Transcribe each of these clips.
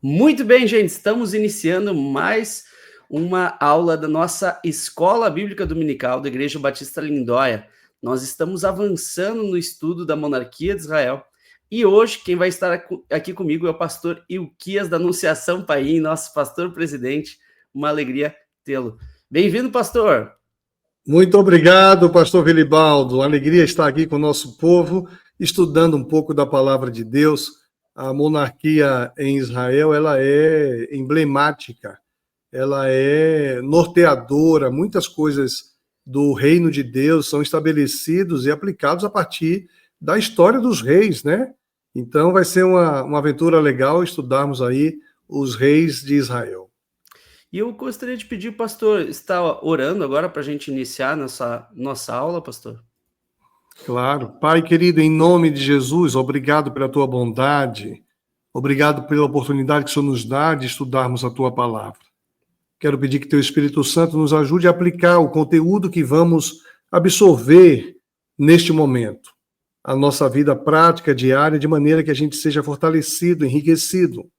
Muito bem, gente, estamos iniciando mais uma aula da nossa Escola Bíblica Dominical da Igreja Batista Lindóia. Nós estamos avançando no estudo da monarquia de Israel e hoje quem vai estar aqui comigo é o pastor Ilquias da Anunciação Paim, nosso pastor presidente. Uma alegria tê-lo. Bem-vindo, pastor! Muito obrigado, pastor Vilibaldo. Alegria estar aqui com o nosso povo, estudando um pouco da palavra de Deus. A monarquia em Israel, ela é emblemática, ela é norteadora, muitas coisas do reino de Deus são estabelecidos e aplicados a partir da história dos reis, né? Então vai ser uma aventura legal estudarmos aí os reis de Israel. E eu gostaria de pedir, pastor, está orando agora para a gente iniciar nossa aula, pastor? Claro. Pai querido, em nome de Jesus, obrigado pela tua bondade, obrigado pela oportunidade que o Senhor nos dá de estudarmos a tua palavra. Quero pedir que teu Espírito Santo nos ajude a aplicar o conteúdo que vamos absorver neste momento, a nossa vida prática diária, de maneira que a gente seja fortalecido, enriquecido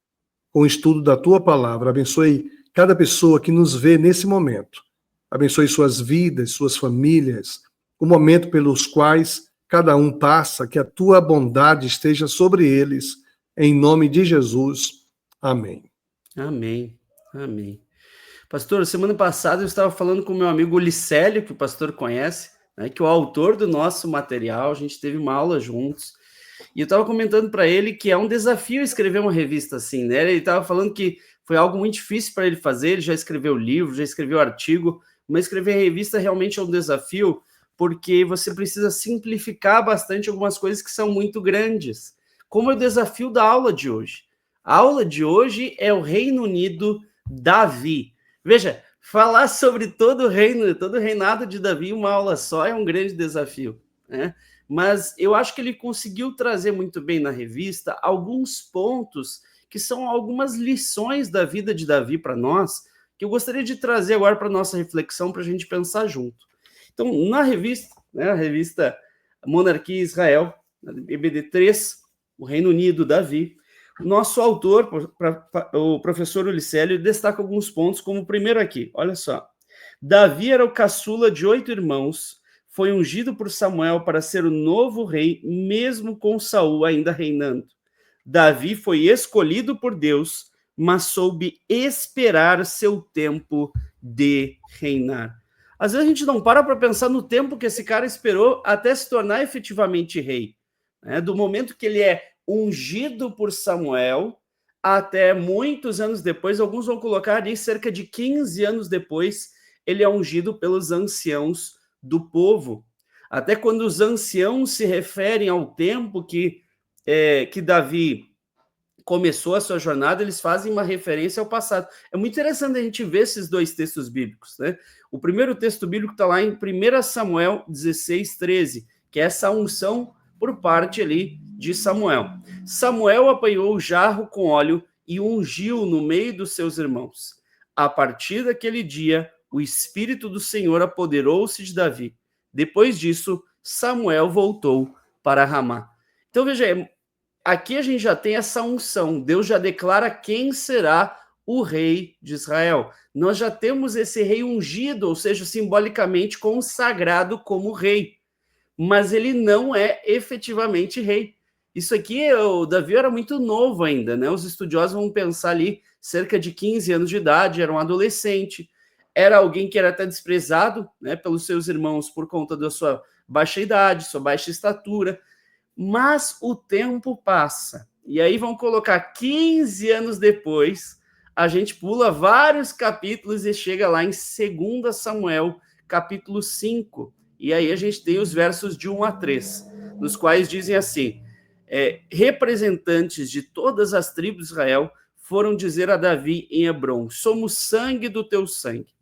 com o estudo da tua palavra. Abençoe cada pessoa que nos vê nesse momento. Abençoe suas vidas, suas famílias, o momento pelos quais cada um passa, que a tua bondade esteja sobre eles, em nome de Jesus. Amém. Amém, amém. Pastor, semana passada eu estava falando com o meu amigo Licélio, que o pastor conhece, né, que é o autor do nosso material, a gente teve uma aula juntos, e eu estava comentando para ele que é um desafio escrever uma revista assim, né? Ele estava falando que foi algo muito difícil para ele fazer, ele já escreveu livro, já escreveu artigo, mas escrever revista realmente é um desafio, porque você precisa simplificar bastante algumas coisas que são muito grandes, como é o desafio da aula de hoje. A aula de hoje é o Reino Unido Davi. Veja, falar sobre todo o reino, todo o reinado de Davi em uma aula só é um grande desafio, né? Mas eu acho que ele conseguiu trazer muito bem na revista alguns pontos que são algumas lições da vida de Davi para nós, que eu gostaria de trazer agora para nossa reflexão, para a gente pensar junto. Então, na revista, né, a revista Monarquia Israel, EBD3, o Reino Unido, Davi, nosso autor, o professor Ulicélio, destaca alguns pontos, como o primeiro aqui, olha só. Davi era o caçula de 8 irmãos, foi ungido por Samuel para ser o novo rei, mesmo com Saul ainda reinando. Davi foi escolhido por Deus, mas soube esperar seu tempo de reinar. Às vezes a gente não para pensar no tempo que esse cara esperou até se tornar efetivamente rei. Né? Do momento que ele é ungido por Samuel até muitos anos depois, alguns vão colocar ali cerca de 15 anos depois, ele é ungido pelos anciãos do povo. Até quando os anciãos se referem ao tempo que Davi começou a sua jornada, eles fazem uma referência ao passado. É muito interessante a gente ver esses dois textos bíblicos, né? O primeiro texto bíblico está lá em 1 Samuel 16, 13, que é essa unção por parte ali de Samuel. Samuel apanhou o jarro com óleo e ungiu no meio dos seus irmãos. A partir daquele dia, o Espírito do Senhor apoderou-se de Davi. Depois disso, Samuel voltou para Ramá. Então, veja, aqui a gente já tem essa unção. Deus já declara quem será o rei de Israel. Nós já temos esse rei ungido, ou seja, simbolicamente consagrado como rei. Mas ele não é efetivamente rei. Isso aqui, o Davi era muito novo ainda, né? Os estudiosos vão pensar ali, cerca de 15 anos de idade, era um adolescente, era alguém que era até desprezado, né, pelos seus irmãos por conta da sua baixa idade, sua baixa estatura. Mas o tempo passa. E aí vão colocar 15 anos depois, a gente pula vários capítulos e chega lá em 2 Samuel, capítulo 5. E aí a gente tem os versos de 1 a 3, nos quais dizem assim: representantes de todas as tribos de Israel foram dizer a Davi em Hebrom: somos sangue do teu sangue.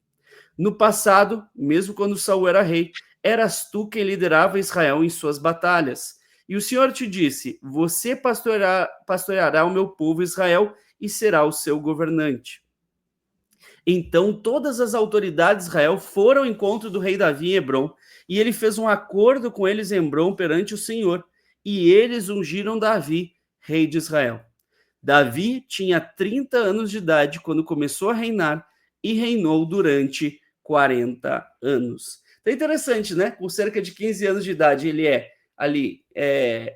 No passado, mesmo quando Saul era rei, eras tu quem liderava Israel em suas batalhas. E o Senhor te disse: você pastoreará o meu povo Israel e será o seu governante. Então todas as autoridades de Israel foram ao encontro do rei Davi em Hebrom, e ele fez um acordo com eles em Hebrom perante o Senhor, e eles ungiram Davi, rei de Israel. Davi tinha 30 anos de idade quando começou a reinar e reinou durante 40 anos. Então é interessante, né? Com cerca de 15 anos de idade, ele é ali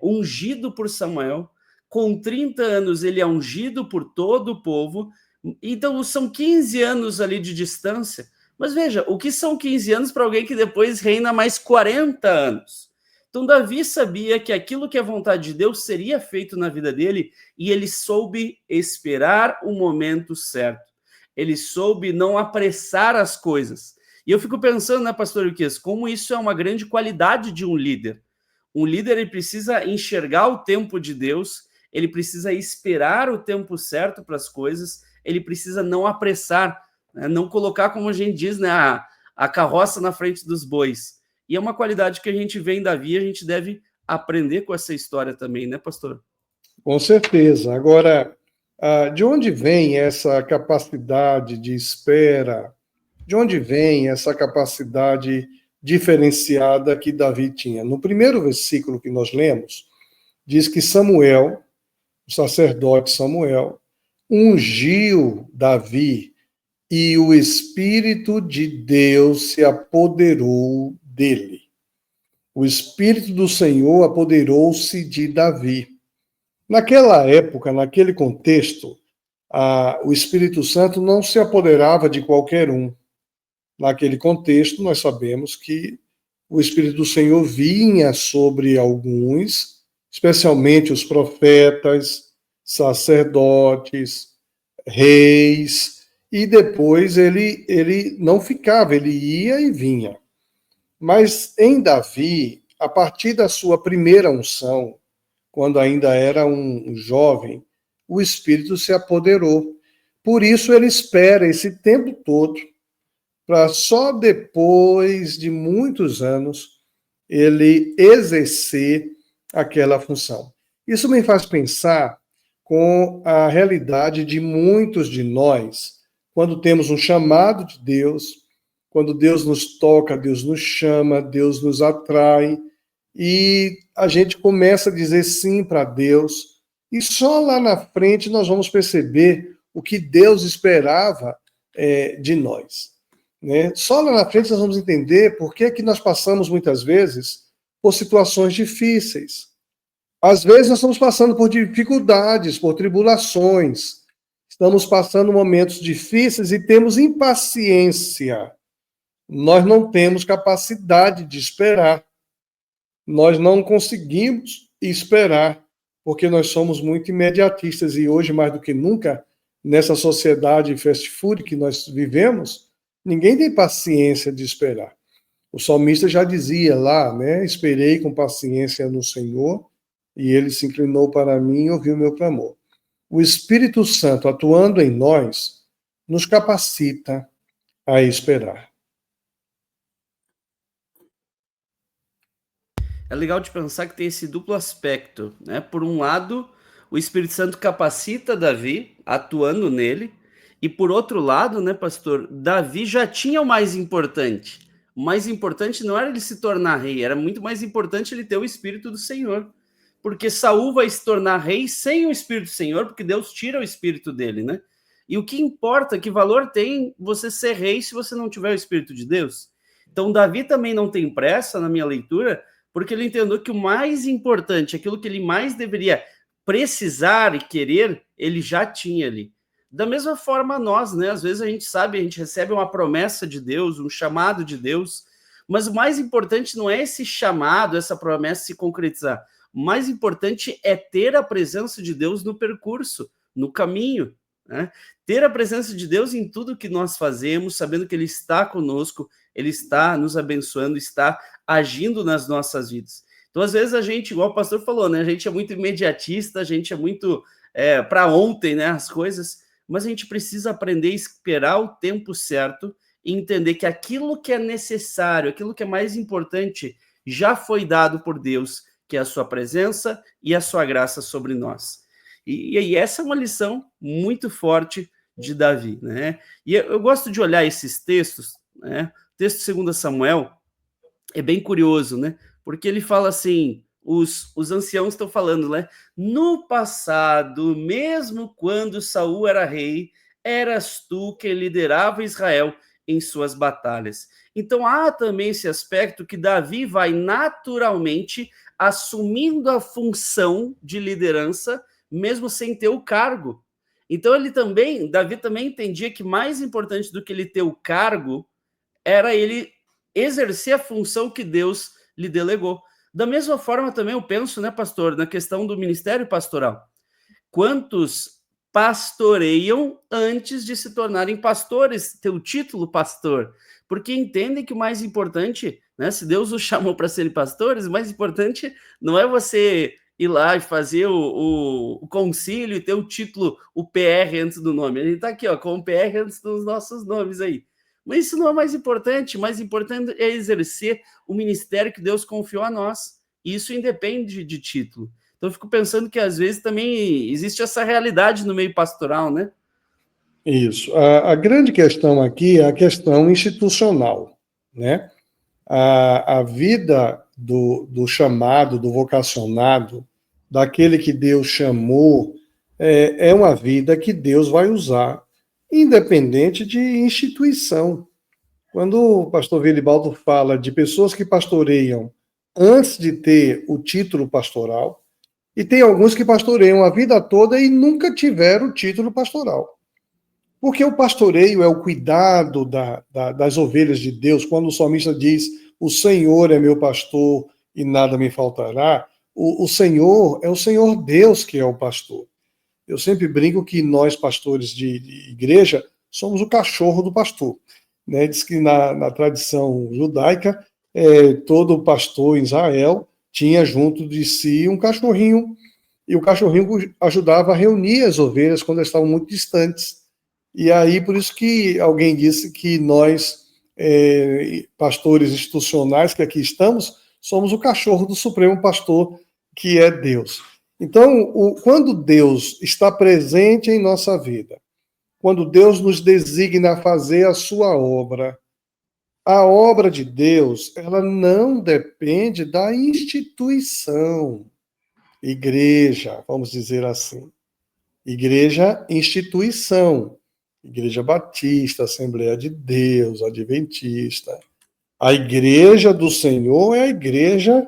ungido por Samuel. Com 30 anos, ele é ungido por todo o povo. Então, são 15 anos ali de distância. Mas veja, o que são 15 anos para alguém que depois reina mais 40 anos? Então, Davi sabia que aquilo que é vontade de Deus seria feito na vida dele e ele soube esperar o momento certo. Ele soube não apressar as coisas. E eu fico pensando, né, pastor Luquez, como isso é uma grande qualidade de um líder. Um líder, ele precisa enxergar o tempo de Deus, ele precisa esperar o tempo certo para as coisas, ele precisa não apressar, né, não colocar, como a gente diz, né, a carroça na frente dos bois. E é uma qualidade que a gente vê em Davi, a gente deve aprender com essa história também, né, pastor? Com certeza. Agora, de onde vem essa capacidade de espera? De onde vem essa capacidade diferenciada que Davi tinha? No primeiro versículo que nós lemos, diz que Samuel, o sacerdote Samuel, ungiu Davi e o Espírito de Deus se apoderou dele. O Espírito do Senhor apoderou-se de Davi. Naquela época, naquele contexto, o Espírito Santo não se apoderava de qualquer um. Naquele contexto, nós sabemos que o Espírito do Senhor vinha sobre alguns, especialmente os profetas, sacerdotes, reis, e depois ele não ficava, ele ia e vinha. Mas em Davi, a partir da sua primeira unção, quando ainda era um jovem, o Espírito se apoderou. Por isso ele espera esse tempo todo, para só depois de muitos anos ele exercer aquela função. Isso me faz pensar com a realidade de muitos de nós, quando temos um chamado de Deus, quando Deus nos toca, Deus nos chama, Deus nos atrai, e a gente começa a dizer sim para Deus, e só lá na frente nós vamos perceber o que Deus esperava de nós. Né? Só lá na frente nós vamos entender por que é que nós passamos muitas vezes por situações difíceis. Às vezes nós estamos passando por dificuldades, por tribulações, estamos passando momentos difíceis e temos impaciência. Nós não temos capacidade de esperar. Nós não conseguimos esperar, porque nós somos muito imediatistas e hoje, mais do que nunca, nessa sociedade fast food que nós vivemos, ninguém tem paciência de esperar. O salmista já dizia lá, né? Esperei com paciência no Senhor e ele se inclinou para mim e ouviu meu clamor. O Espírito Santo atuando em nós nos capacita a esperar. É legal de pensar que tem esse duplo aspecto, né? Por um lado, o Espírito Santo capacita Davi, atuando nele, e por outro lado, né, pastor, Davi já tinha o mais importante. O mais importante não era ele se tornar rei, era muito mais importante ele ter o Espírito do Senhor. Porque Saul vai se tornar rei sem o Espírito do Senhor, porque Deus tira o Espírito dele, né? E o que importa, que valor tem você ser rei se você não tiver o Espírito de Deus? Então, Davi também não tem pressa, na minha leitura, porque ele entendeu que o mais importante, aquilo que ele mais deveria precisar e querer, ele já tinha ali. Da mesma forma nós, né? Às vezes a gente sabe, a gente recebe uma promessa de Deus, um chamado de Deus, mas o mais importante não é esse chamado, essa promessa se concretizar. O mais importante é ter a presença de Deus no percurso, no caminho, né? Ter a presença de Deus em tudo que nós fazemos, sabendo que Ele está conosco, Ele está nos abençoando, está agindo nas nossas vidas. Então, às vezes, a gente, igual o pastor falou, né? A gente é muito imediatista, a gente é muito para ontem, né? As coisas, mas a gente precisa aprender a esperar o tempo certo e entender que aquilo que é necessário, aquilo que é mais importante, já foi dado por Deus, que é a sua presença e a sua graça sobre nós. E essa é uma lição muito forte de Davi, né? E eu gosto de olhar esses textos, né? O texto de 2 Samuel é bem curioso, né? Porque ele fala assim, os anciãos estão falando, né? No passado, mesmo quando Saul era rei, eras tu quem liderava Israel em suas batalhas. Então há também esse aspecto que Davi vai naturalmente assumindo a função de liderança, mesmo sem ter o cargo. Então Davi também entendia que mais importante do que ele ter o cargo era ele exercer a função que Deus lhe delegou. Da mesma forma também eu penso, né, pastor, na questão do ministério pastoral. Quantos pastoreiam antes de se tornarem pastores, ter o título pastor? Porque entendem que o mais importante, né, se Deus os chamou para serem pastores, o mais importante não é você ir lá e fazer o concílio e ter o título, o PR antes do nome. A gente está aqui, ó, com o PR antes dos nossos nomes aí. Mas isso não é mais importante. O mais importante é exercer o ministério que Deus confiou a nós. Isso independe de título. Então, eu fico pensando que, às vezes, também existe essa realidade no meio pastoral, né? Isso. A grande questão aqui é a questão institucional, né? A vida do chamado, do vocacionado, daquele que Deus chamou, é uma vida que Deus vai usar, independente de instituição. Quando o pastor Vilibaldo fala de pessoas que pastoreiam antes de ter o título pastoral, e tem alguns que pastoreiam a vida toda e nunca tiveram o título pastoral. Porque o pastoreio é o cuidado das ovelhas de Deus. Quando o salmista diz, o Senhor é meu pastor e nada me faltará, o Senhor é o Senhor Deus que é o pastor. Eu sempre brinco que nós, pastores de igreja, somos o cachorro do pastor. Né? Diz que na tradição judaica, todo pastor em Israel tinha junto de si um cachorrinho, e o cachorrinho ajudava a reunir as ovelhas quando elas estavam muito distantes. E aí, por isso que alguém disse que nós, pastores institucionais que aqui estamos, somos o cachorro do Supremo Pastor, que é Deus. Então, quando Deus está presente em nossa vida, quando Deus nos designa a fazer a sua obra, a obra de Deus, ela não depende da instituição, igreja, vamos dizer assim. Igreja, instituição. Igreja Batista, Assembleia de Deus, Adventista. A igreja do Senhor é a igreja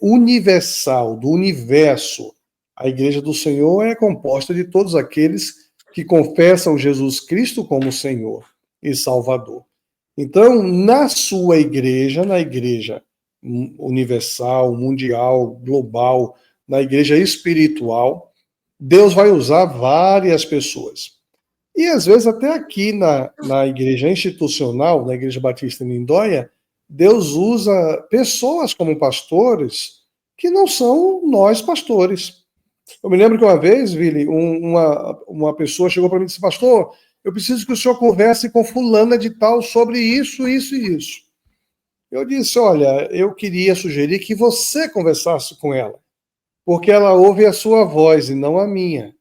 universal, do universo. A igreja do Senhor é composta de todos aqueles que confessam Jesus Cristo como Senhor e Salvador. Então, na sua igreja, na igreja universal, mundial, global, na igreja espiritual, Deus vai usar várias pessoas. E, às vezes, até aqui na igreja institucional, na Igreja Batista em Lindóia, Deus usa pessoas como pastores que não são nós pastores. Eu me lembro que uma vez, Vili, uma pessoa chegou para mim e disse, pastor, eu preciso que o senhor converse com fulana de tal sobre isso, isso e isso. Eu disse, olha, eu queria sugerir que você conversasse com ela, porque ela ouve a sua voz e não a minha.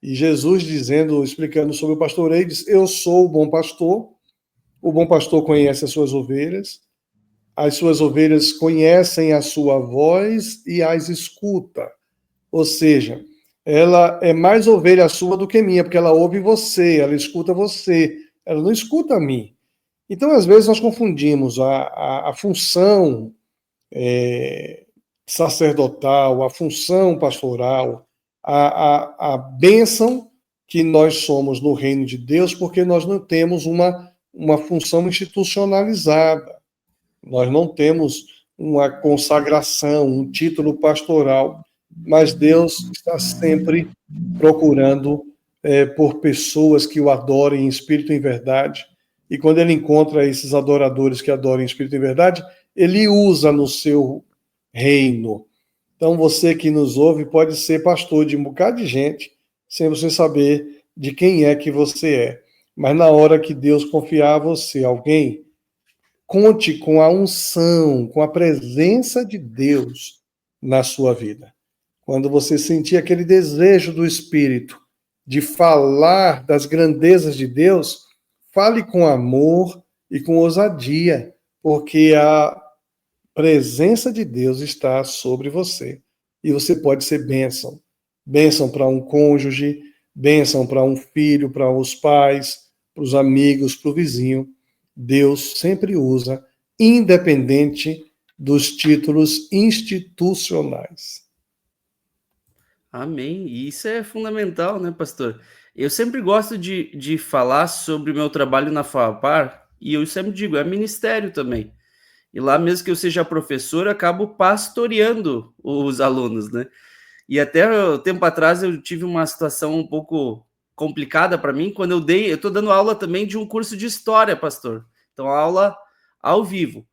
E Jesus explicando sobre o pastoreio, diz, eu sou o bom pastor conhece as suas ovelhas conhecem a sua voz e as escuta. Ou seja, ela é mais ovelha sua do que minha, porque ela ouve você, ela escuta você, ela não escuta a mim. Então, às vezes, nós confundimos a função sacerdotal, a função pastoral, a bênção que nós somos no reino de Deus, porque nós não temos uma função institucionalizada, nós não temos uma consagração, um título pastoral, mas Deus está sempre procurando por pessoas que o adorem em espírito e em verdade, e quando ele encontra esses adoradores que adoram em espírito e em verdade, ele usa no seu reino. Então, você que nos ouve pode ser pastor de um bocado de gente, sem você saber de quem é que você é. Mas na hora que Deus confiar a você alguém, conte com a unção, com a presença de Deus na sua vida. Quando você sentir aquele desejo do Espírito de falar das grandezas de Deus, fale com amor e com ousadia, porque presença de Deus está sobre você. E você pode ser bênção. Bênção para um cônjuge, bênção para um filho, para os pais, para os amigos, para o vizinho. Deus sempre usa, independente dos títulos institucionais. Amém. E isso é fundamental, né, pastor? Eu sempre gosto de falar sobre o meu trabalho na FAPAR, e eu sempre digo, é ministério também. E lá, mesmo que eu seja professor, eu acabo pastoreando os alunos, né? E até tempo atrás eu tive uma situação um pouco complicada para mim, quando eu estou dando aula também de um curso de história, pastor. Então, aula ao vivo.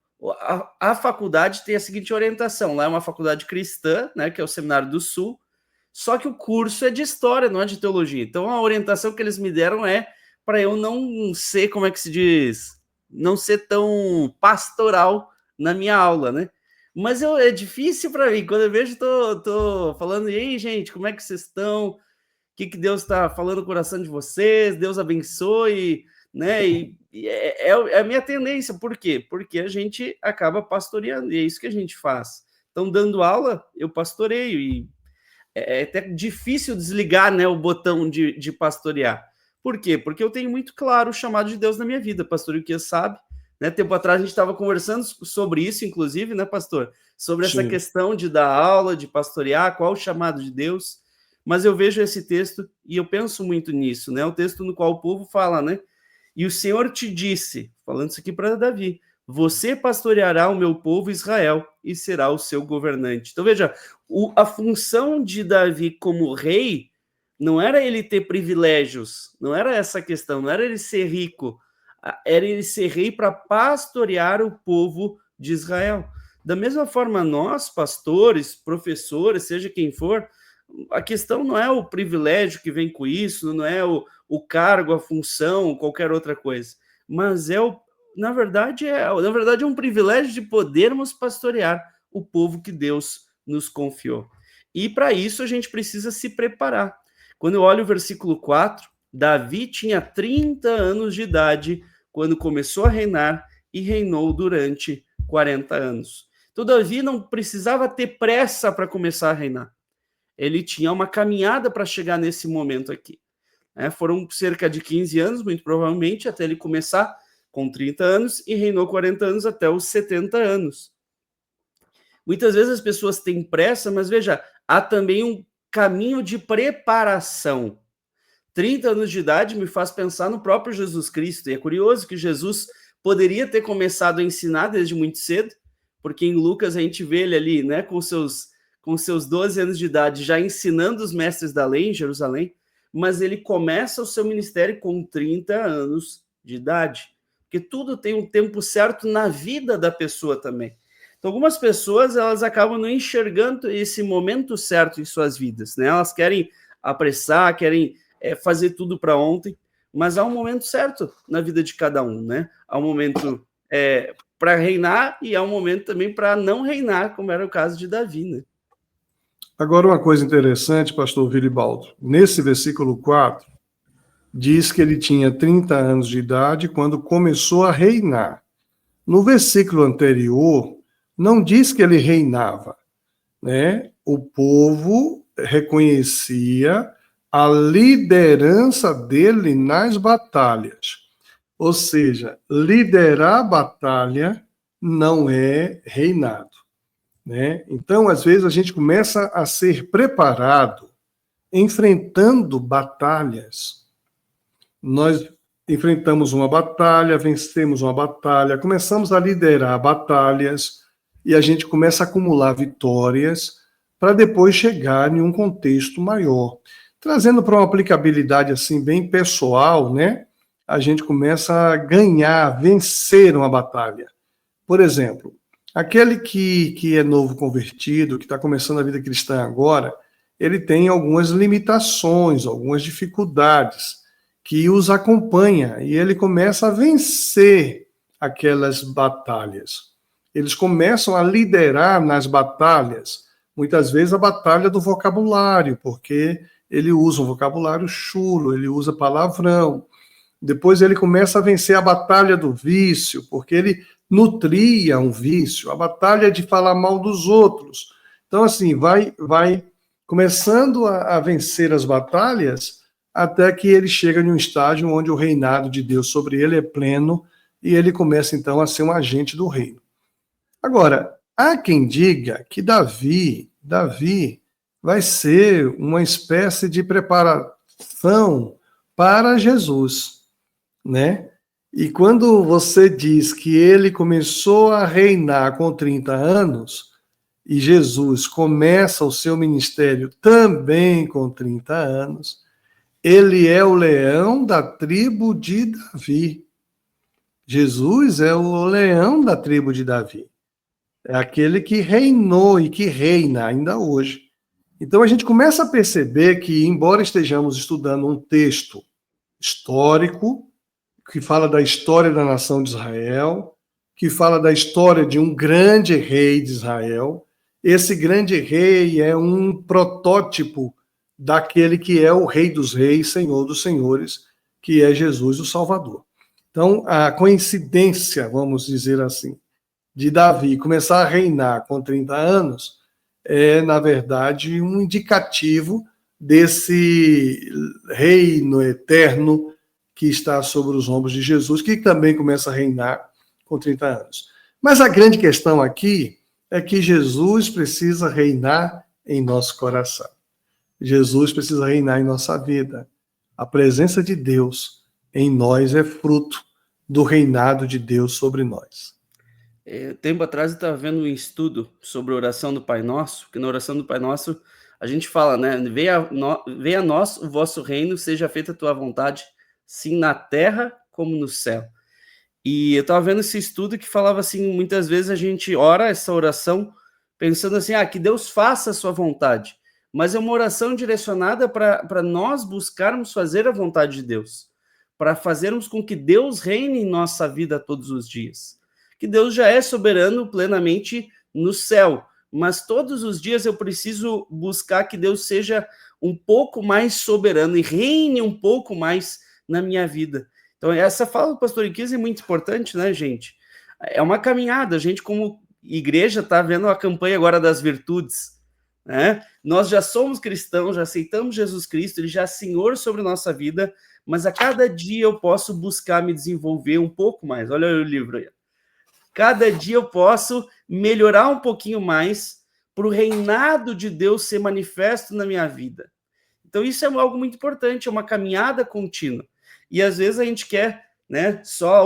A faculdade tem a seguinte orientação: lá é uma faculdade cristã, né, que é o Seminário do Sul, só que o curso é de história, não é de teologia. Então, a orientação que eles me deram é para eu não ser, como é que se diz, não ser tão pastoral na minha aula, né? Mas é difícil para mim. Quando eu vejo, tô falando, e aí, gente, como é que vocês estão? O que Deus está falando no coração de vocês? Deus abençoe, né? E é a minha tendência. Por quê? Porque a gente acaba pastoreando, e é isso que a gente faz. Então, dando aula, eu pastoreio, e é até difícil desligar, né, o botão de pastorear. Por quê? Porque eu tenho muito claro o chamado de Deus na minha vida, pastor, o que sabe, né? Tempo atrás a gente estava conversando sobre isso, inclusive, né, pastor? Sobre essa questão de dar aula, de pastorear, qual o chamado de Deus. Mas eu vejo esse texto e eu penso muito nisso, né? O texto no qual o povo fala, né? E o Senhor te disse, falando isso aqui para Davi, você pastoreará o meu povo Israel e será o seu governante. Então veja, a função de Davi como rei não era ele ter privilégios, não era essa questão, não era ele ser rico, era ele ser rei para pastorear o povo de Israel. Da mesma forma, nós, pastores, professores, seja quem for, a questão não é o privilégio que vem com isso, não é o cargo, a função, qualquer outra coisa, mas na verdade é um privilégio de podermos pastorear o povo que Deus nos confiou. E para isso a gente precisa se preparar. Quando eu olho o versículo 4, Davi tinha 30 anos de idade quando começou a reinar e reinou durante 40 anos. Então Davi não precisava ter pressa para começar a reinar. Ele tinha uma caminhada para chegar nesse momento aqui. Foram cerca de 15 anos, muito provavelmente, até ele começar com 30 anos e reinou 40 anos até os 70 anos. Muitas vezes as pessoas têm pressa, mas veja, há também um caminho de preparação. 30 anos de idade me faz pensar no próprio Jesus Cristo, e é curioso que Jesus poderia ter começado a ensinar desde muito cedo, porque em Lucas a gente vê ele ali, né, com seus 12 anos de idade, já ensinando os mestres da lei em Jerusalém, mas ele começa o seu ministério com 30 anos de idade, porque tudo tem um tempo certo na vida da pessoa também. Então, algumas pessoas, elas acabam não enxergando esse momento certo em suas vidas, né? Elas querem apressar, querem fazer tudo para ontem, mas há um momento certo na vida de cada um, né? Há um momento para reinar e há um momento também para não reinar, como era o caso de Davi, né? Agora, uma coisa interessante, pastor Vilibaldo, nesse versículo 4, diz que ele tinha 30 anos de idade quando começou a reinar. No versículo anterior, não diz que ele reinava, né? O povo reconhecia a liderança dele nas batalhas. Ou seja, liderar a batalha não é reinado, né? Então, às vezes, a gente começa a ser preparado enfrentando batalhas. Nós enfrentamos uma batalha, vencemos uma batalha, começamos a liderar batalhas e a gente começa a acumular vitórias para depois chegar em um contexto maior. Trazendo para uma aplicabilidade assim bem pessoal, né? A gente começa a ganhar, vencer uma batalha. Por exemplo, aquele que é novo convertido, que está começando a vida cristã agora, ele tem algumas limitações, algumas dificuldades que os acompanha e ele começa a vencer aquelas batalhas. Eles começam a liderar nas batalhas, muitas vezes a batalha do vocabulário, porque ele usa um vocabulário chulo, ele usa palavrão. Depois ele começa a vencer a batalha do vício, porque ele nutria um vício, a batalha de falar mal dos outros. Então, assim, vai começando a vencer as batalhas até que ele chega em um estágio onde o reinado de Deus sobre ele é pleno e ele começa, então, a ser um agente do reino. Agora, há quem diga que Davi vai ser uma espécie de preparação para Jesus, né? E quando você diz que ele começou a reinar com 30 anos, e Jesus começa o seu ministério também com 30 anos, ele é o leão da tribo de Davi. Jesus é o leão da tribo de Davi. É aquele que reinou e que reina ainda hoje. Então a gente começa a perceber que, embora estejamos estudando um texto histórico, que fala da história da nação de Israel, que fala da história de um grande rei de Israel, esse grande rei é um protótipo daquele que é o Rei dos Reis, Senhor dos Senhores, que é Jesus o Salvador. Então, a coincidência, vamos dizer assim, de Davi começar a reinar com 30 anos é, na verdade, um indicativo desse reino eterno que está sobre os ombros de Jesus, que também começa a reinar com 30 anos. Mas a grande questão aqui é que Jesus precisa reinar em nosso coração. Jesus precisa reinar em nossa vida. A presença de Deus em nós é fruto do reinado de Deus sobre nós. Tempo atrás eu estava vendo um estudo sobre a oração do Pai Nosso, que na oração do Pai Nosso a gente fala, né? Venha a nós o vosso reino, seja feita a tua vontade, sim na terra como no céu. E eu estava vendo esse estudo que falava assim, muitas vezes a gente ora essa oração pensando assim, que Deus faça a sua vontade, mas é uma oração direcionada para nós buscarmos fazer a vontade de Deus, para fazermos com que Deus reine em nossa vida todos os dias. Que Deus já é soberano plenamente no céu, mas todos os dias eu preciso buscar que Deus seja um pouco mais soberano e reine um pouco mais na minha vida. Então, essa fala do pastor Iquias é muito importante, né, gente? É uma caminhada. A gente, como igreja, está vendo a campanha agora das virtudes, né? Nós já somos cristãos, já aceitamos Jesus Cristo, Ele já é Senhor sobre nossa vida, mas a cada dia eu posso buscar me desenvolver um pouco mais. Olha o livro aí. Cada dia eu posso melhorar um pouquinho mais para o reinado de Deus ser manifesto na minha vida. Então, isso é algo muito importante, é uma caminhada contínua. E às vezes a gente quer, né, só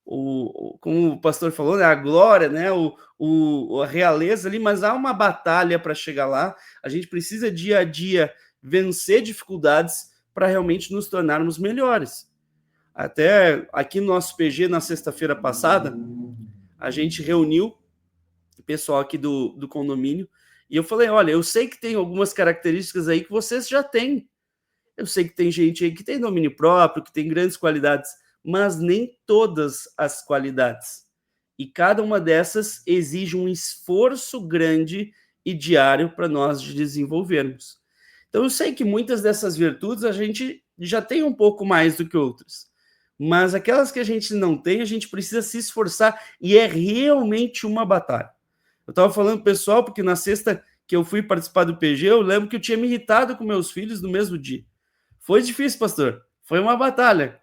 como o pastor falou, né, a glória, né, a realeza ali, mas há uma batalha para chegar lá. A gente precisa dia a dia vencer dificuldades para realmente nos tornarmos melhores. Até aqui no nosso PG, na sexta-feira passada, a gente reuniu o pessoal aqui do condomínio e eu falei, olha, eu sei que tem algumas características aí que vocês já têm. Eu sei que tem gente aí que tem domínio próprio, que tem grandes qualidades, mas nem todas as qualidades. E cada uma dessas exige um esforço grande e diário para nós desenvolvermos. Então eu sei que muitas dessas virtudes a gente já tem um pouco mais do que outras. Mas aquelas que a gente não tem, a gente precisa se esforçar e é realmente uma batalha. Eu estava falando pessoal, porque na sexta que eu fui participar do PG, eu lembro que eu tinha me irritado com meus filhos no mesmo dia. Foi difícil, pastor. Foi uma batalha.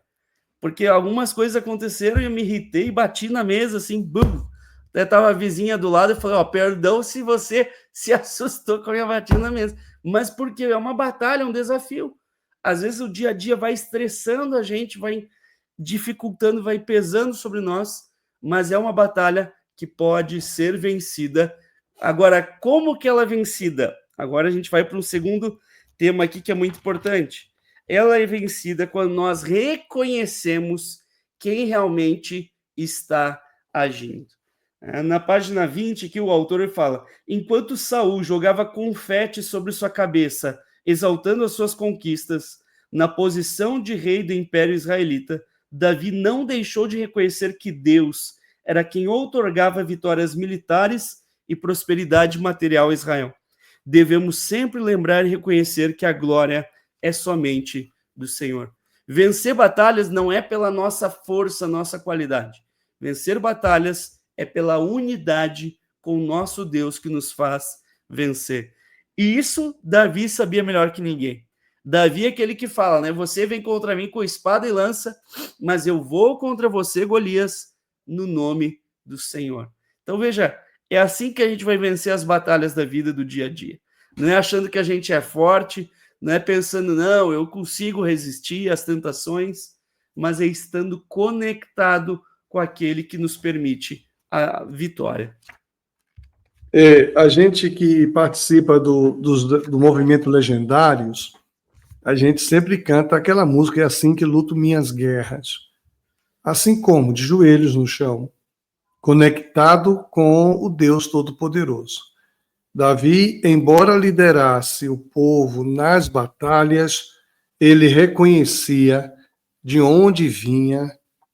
Porque algumas coisas aconteceram e eu me irritei e bati na mesa, assim, bum. Até estava a vizinha do lado e falei, perdão se você se assustou com a minha batida na mesa. Mas porque é uma batalha, é um desafio. Às vezes o dia a dia vai estressando a gente, vai dificultando, vai pesando sobre nós, mas é uma batalha que pode ser vencida. Agora, como que ela é vencida? Agora a gente vai para um segundo tema aqui que é muito importante. Ela é vencida quando nós reconhecemos quem realmente está agindo. Na página 20, aqui o autor fala, enquanto Saul jogava confete sobre sua cabeça, exaltando as suas conquistas, na posição de rei do Império Israelita, Davi não deixou de reconhecer que Deus era quem outorgava vitórias militares e prosperidade material a Israel. Devemos sempre lembrar e reconhecer que a glória é somente do Senhor. Vencer batalhas não é pela nossa força, nossa qualidade. Vencer batalhas é pela unidade com o nosso Deus que nos faz vencer. E isso Davi sabia melhor que ninguém. Davi é aquele que fala, né? Você vem contra mim com espada e lança, mas eu vou contra você, Golias, no nome do Senhor. Então veja, é assim que a gente vai vencer as batalhas da vida do dia a dia. Não é achando que a gente é forte, não é pensando, não, eu consigo resistir às tentações, mas é estando conectado com aquele que nos permite a vitória. A gente que participa do movimento Legendários, a gente sempre canta aquela música, é assim que luto minhas guerras. Assim como, de joelhos no chão, conectado com o Deus Todo-Poderoso. Davi, embora liderasse o povo nas batalhas, ele reconhecia de onde vinha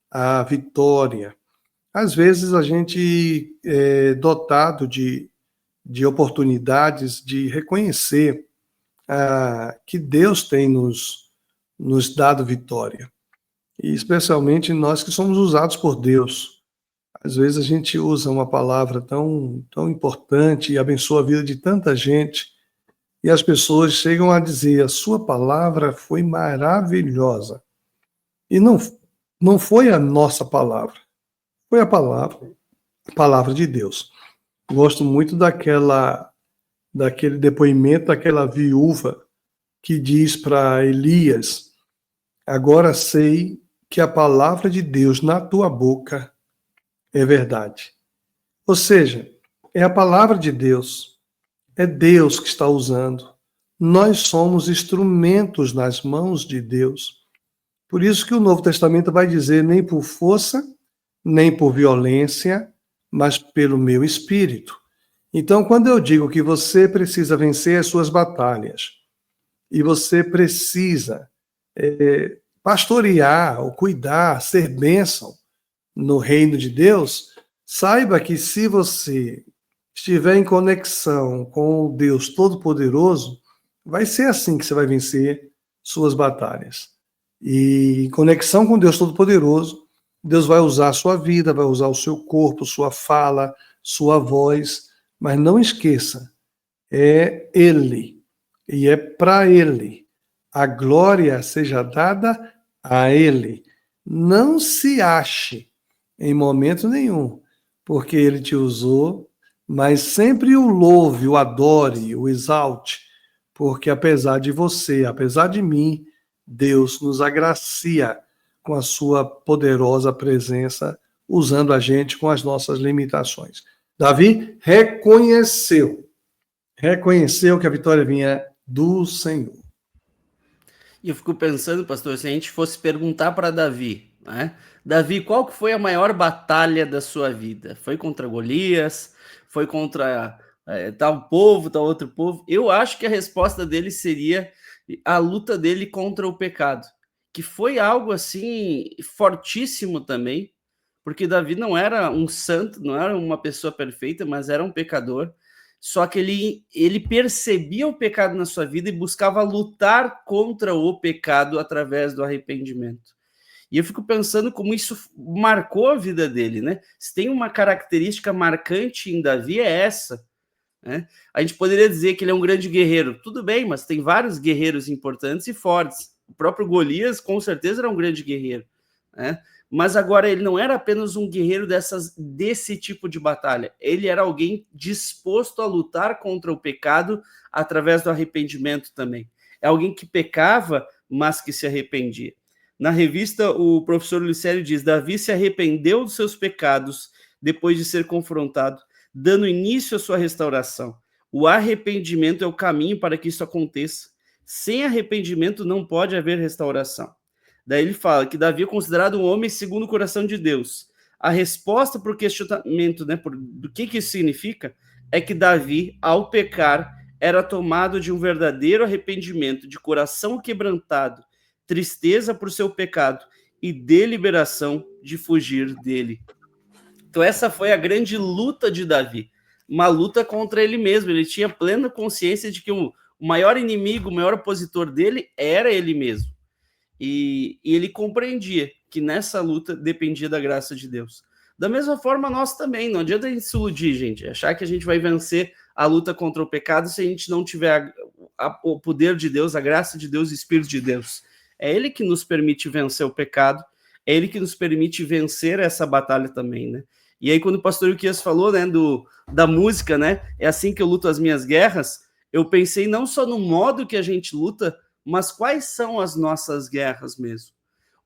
a vitória. Às vezes a gente é dotado de oportunidades de reconhecer que Deus tem nos dado vitória. E especialmente nós que somos usados por Deus. Às vezes a gente usa uma palavra tão importante e abençoa a vida de tanta gente, e as pessoas chegam a dizer, a sua palavra foi maravilhosa. E não foi a nossa palavra, foi a palavra de Deus. Gosto muito daquele depoimento daquela viúva que diz para Elias, agora sei que a palavra de Deus na tua boca é verdade. Ou seja, é a palavra de Deus, é Deus que está usando. Nós somos instrumentos nas mãos de Deus. Por isso que o Novo Testamento vai dizer, nem por força, nem por violência, mas pelo meu espírito. Então, quando eu digo que você precisa vencer as suas batalhas, e você precisa pastorear, ou cuidar, ser bênção no reino de Deus, saiba que se você estiver em conexão com o Deus Todo-Poderoso, vai ser assim que você vai vencer suas batalhas. E em conexão com Deus Todo-Poderoso, Deus vai usar a sua vida, vai usar o seu corpo, sua fala, sua voz, mas não esqueça, é Ele, e é para Ele. A glória seja dada a Ele. Não se ache em momento nenhum, porque Ele te usou, mas sempre o louve, o adore, o exalte, porque apesar de você, apesar de mim, Deus nos agracia com a sua poderosa presença, usando a gente com as nossas limitações. Davi reconheceu que a vitória vinha do Senhor. E eu fico pensando, pastor, se a gente fosse perguntar para Davi, né? Davi, qual que foi a maior batalha da sua vida? Foi contra Golias? Foi contra tal povo, tal outro povo? Eu acho que a resposta dele seria a luta dele contra o pecado, que foi algo assim fortíssimo também, porque Davi não era um santo, não era uma pessoa perfeita, mas era um pecador. Só que ele percebia o pecado na sua vida e buscava lutar contra o pecado através do arrependimento. E eu fico pensando como isso marcou a vida dele, né? Se tem uma característica marcante em Davi, é essa, né? A gente poderia dizer que ele é um grande guerreiro. Tudo bem, mas tem vários guerreiros importantes e fortes. O próprio Golias, com certeza, era um grande guerreiro, né? Mas agora ele não era apenas um guerreiro desse tipo de batalha. Ele era alguém disposto a lutar contra o pecado através do arrependimento também. É alguém que pecava, mas que se arrependia. Na revista, o professor Licério diz, Davi se arrependeu dos seus pecados depois de ser confrontado, dando início à sua restauração. O arrependimento é o caminho para que isso aconteça. Sem arrependimento não pode haver restauração. Daí ele fala que Davi é considerado um homem segundo o coração de Deus. A resposta para o questionamento, né, do que isso significa, é que Davi, ao pecar, era tomado de um verdadeiro arrependimento, de coração quebrantado, tristeza por seu pecado e deliberação de fugir dele. Então essa foi a grande luta de Davi, uma luta contra ele mesmo. Ele tinha plena consciência de que o maior inimigo, o maior opositor dele era ele mesmo. E ele compreendia que nessa luta dependia da graça de Deus. Da mesma forma, nós também. Não adianta a gente se iludir, gente. Achar que a gente vai vencer a luta contra o pecado se a gente não tiver o poder de Deus, a graça de Deus, o Espírito de Deus. É Ele que nos permite vencer o pecado, é Ele que nos permite vencer essa batalha também, né? E aí, quando o pastor Ilquias falou, né, da música, né, é assim que eu luto as minhas guerras, eu pensei não só no modo que a gente luta, mas quais são as nossas guerras mesmo.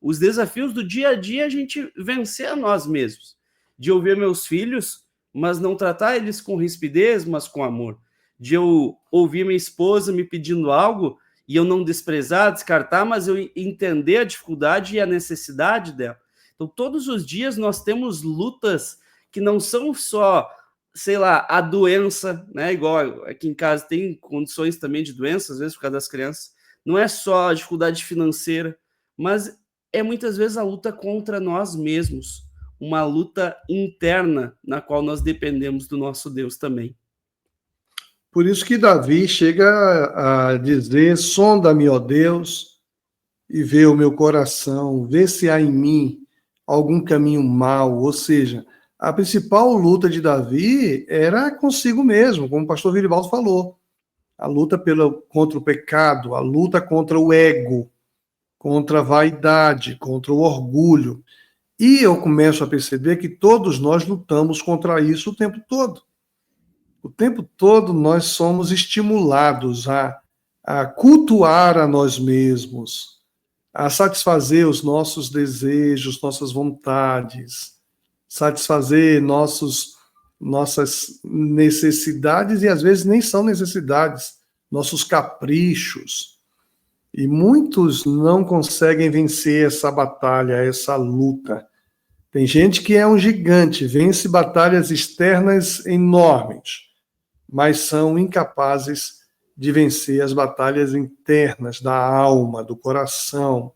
Os desafios do dia a dia, a gente vencer a nós mesmos. De ouvir meus filhos, mas não tratar eles com rispidez, mas com amor. De eu ouvir minha esposa me pedindo algo e eu não desprezar, descartar, mas eu entender a dificuldade e a necessidade dela. Então, todos os dias nós temos lutas que não são só, sei lá, a doença, né? Igual aqui em casa tem condições também de doença, às vezes por causa das crianças. Não é só a dificuldade financeira, mas é muitas vezes a luta contra nós mesmos, uma luta interna na qual nós dependemos do nosso Deus também. Por isso que Davi chega a dizer: sonda-me, ó Deus, e vê o meu coração, vê se há em mim algum caminho mau. Ou seja, a principal luta de Davi era consigo mesmo, como o pastor Viribaldo falou. A luta contra o pecado, a luta contra o ego, contra a vaidade, contra o orgulho. E eu começo a perceber que todos nós lutamos contra isso o tempo todo. O tempo todo nós somos estimulados a cultuar a nós mesmos, a satisfazer os nossos desejos, nossas vontades, satisfazer nossas necessidades, e às vezes nem são necessidades, nossos caprichos. E muitos não conseguem vencer essa batalha, essa luta. Tem gente que é um gigante, vence batalhas externas enormes, mas são incapazes de vencer as batalhas internas da alma, do coração.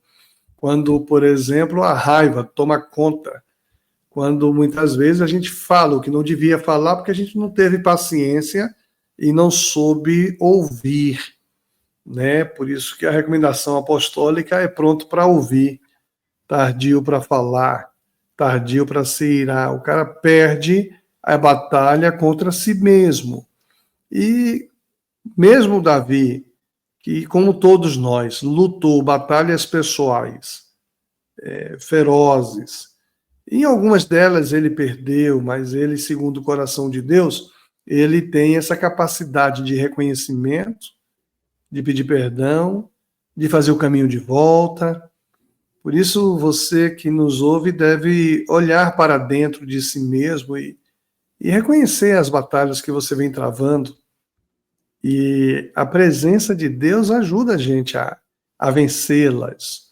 Quando, por exemplo, a raiva toma conta, quando muitas vezes a gente fala o que não devia falar porque a gente não teve paciência e não soube ouvir, né? Por isso que a recomendação apostólica é pronto para ouvir, tardio para falar, tardio para se irar. O cara perde a batalha contra si mesmo. E mesmo Davi, que como todos nós, lutou batalhas pessoais ferozes, em algumas delas ele perdeu, mas ele, segundo o coração de Deus, ele tem essa capacidade de reconhecimento, de pedir perdão, de fazer o caminho de volta. Por isso, você que nos ouve deve olhar para dentro de si mesmo e reconhecer as batalhas que você vem travando. E a presença de Deus ajuda a gente a vencê-las.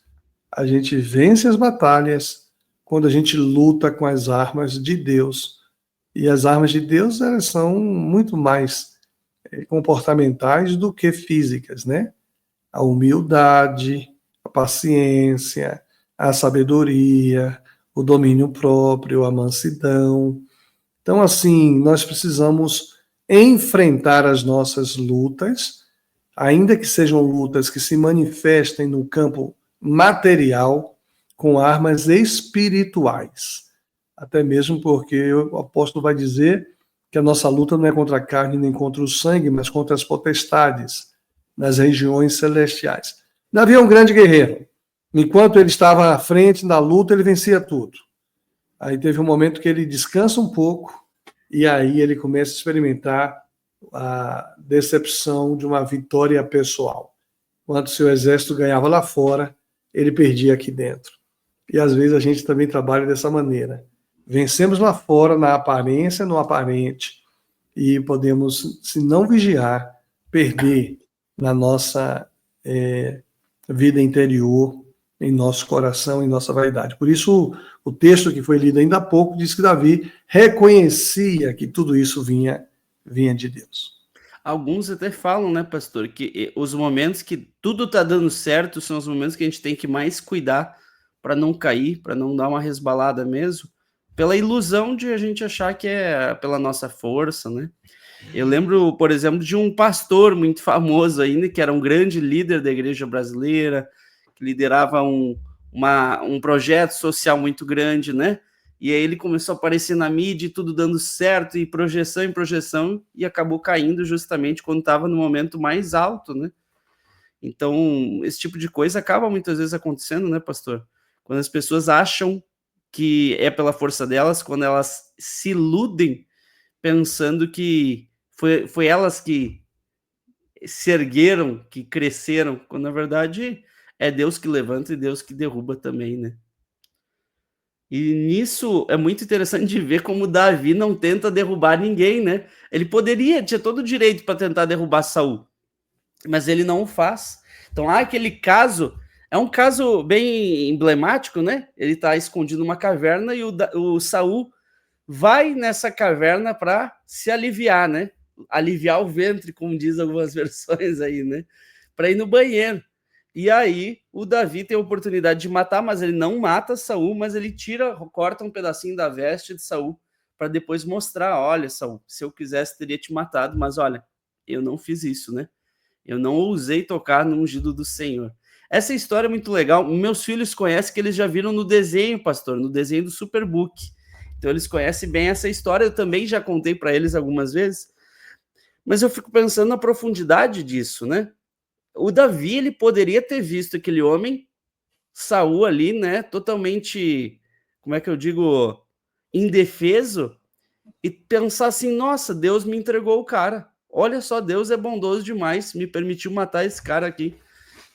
A gente vence as batalhas quando a gente luta com as armas de Deus. E as armas de Deus, elas são muito mais comportamentais do que físicas, né? A humildade, a paciência, a sabedoria, o domínio próprio, a mansidão. Então, assim, nós precisamos enfrentar as nossas lutas, ainda que sejam lutas que se manifestem no campo material, com armas espirituais. Até mesmo porque o apóstolo vai dizer que a nossa luta não é contra a carne nem contra o sangue, mas contra as potestades nas regiões celestiais. Davi é um grande guerreiro. Enquanto ele estava à frente na luta, ele vencia tudo. Aí teve um momento que ele descansa um pouco, e aí ele começa a experimentar a decepção de uma vitória pessoal. Quando seu exército ganhava lá fora, ele perdia aqui dentro. E às vezes a gente também trabalha dessa maneira. Vencemos lá fora, na aparência, no aparente, e podemos, se não vigiar, perder na nossa vida interior, em nosso coração, em nossa vaidade. Por isso, o texto que foi lido ainda há pouco diz que Davi reconhecia que tudo isso vinha de Deus. Alguns até falam, né, pastor, que os momentos que tudo está dando certo são os momentos que a gente tem que mais cuidar para não cair, para não dar uma resbalada mesmo, pela ilusão de a gente achar que é pela nossa força, né? Eu lembro, por exemplo, de um pastor muito famoso ainda, que era um grande líder da igreja brasileira, que liderava um projeto social muito grande, né? e aí ele começou a aparecer na mídia, e tudo dando certo, e projeção em projeção, e acabou caindo justamente quando estava no momento mais alto, né? Então, esse tipo de coisa acaba muitas vezes acontecendo, né, pastor? Quando as pessoas acham que é pela força delas, quando elas se iludem pensando que foi elas que se ergueram, que cresceram, quando na verdade é Deus que levanta e Deus que derruba também, né? E nisso é muito interessante de ver como Davi não tenta derrubar ninguém, né? Ele poderia, tinha todo o direito para tentar derrubar Saul, mas ele não o faz. Então, aquele caso é um caso bem emblemático, né? Ele está escondido numa caverna e o Saul vai nessa caverna para se aliviar, né? Aliviar o ventre, como diz algumas versões aí, né? Para ir no banheiro. E aí o Davi tem a oportunidade de matar, mas ele não mata Saul, mas ele corta um pedacinho da veste de Saul para depois mostrar, olha, Saul, se eu quisesse teria te matado, mas olha, eu não fiz isso, né? Eu não ousei tocar no ungido do Senhor. Essa história é muito legal. Meus filhos conhecem, que eles já viram no desenho, pastor, no desenho do Superbook. Então eles conhecem bem essa história. Eu também já contei para eles algumas vezes. Mas eu fico pensando na profundidade disso, né? O Davi, ele poderia ter visto aquele homem, Saul ali, né, totalmente, como é que eu digo, indefeso, e pensar assim, nossa, Deus me entregou o cara. Olha só, Deus é bondoso demais, me permitiu matar esse cara aqui,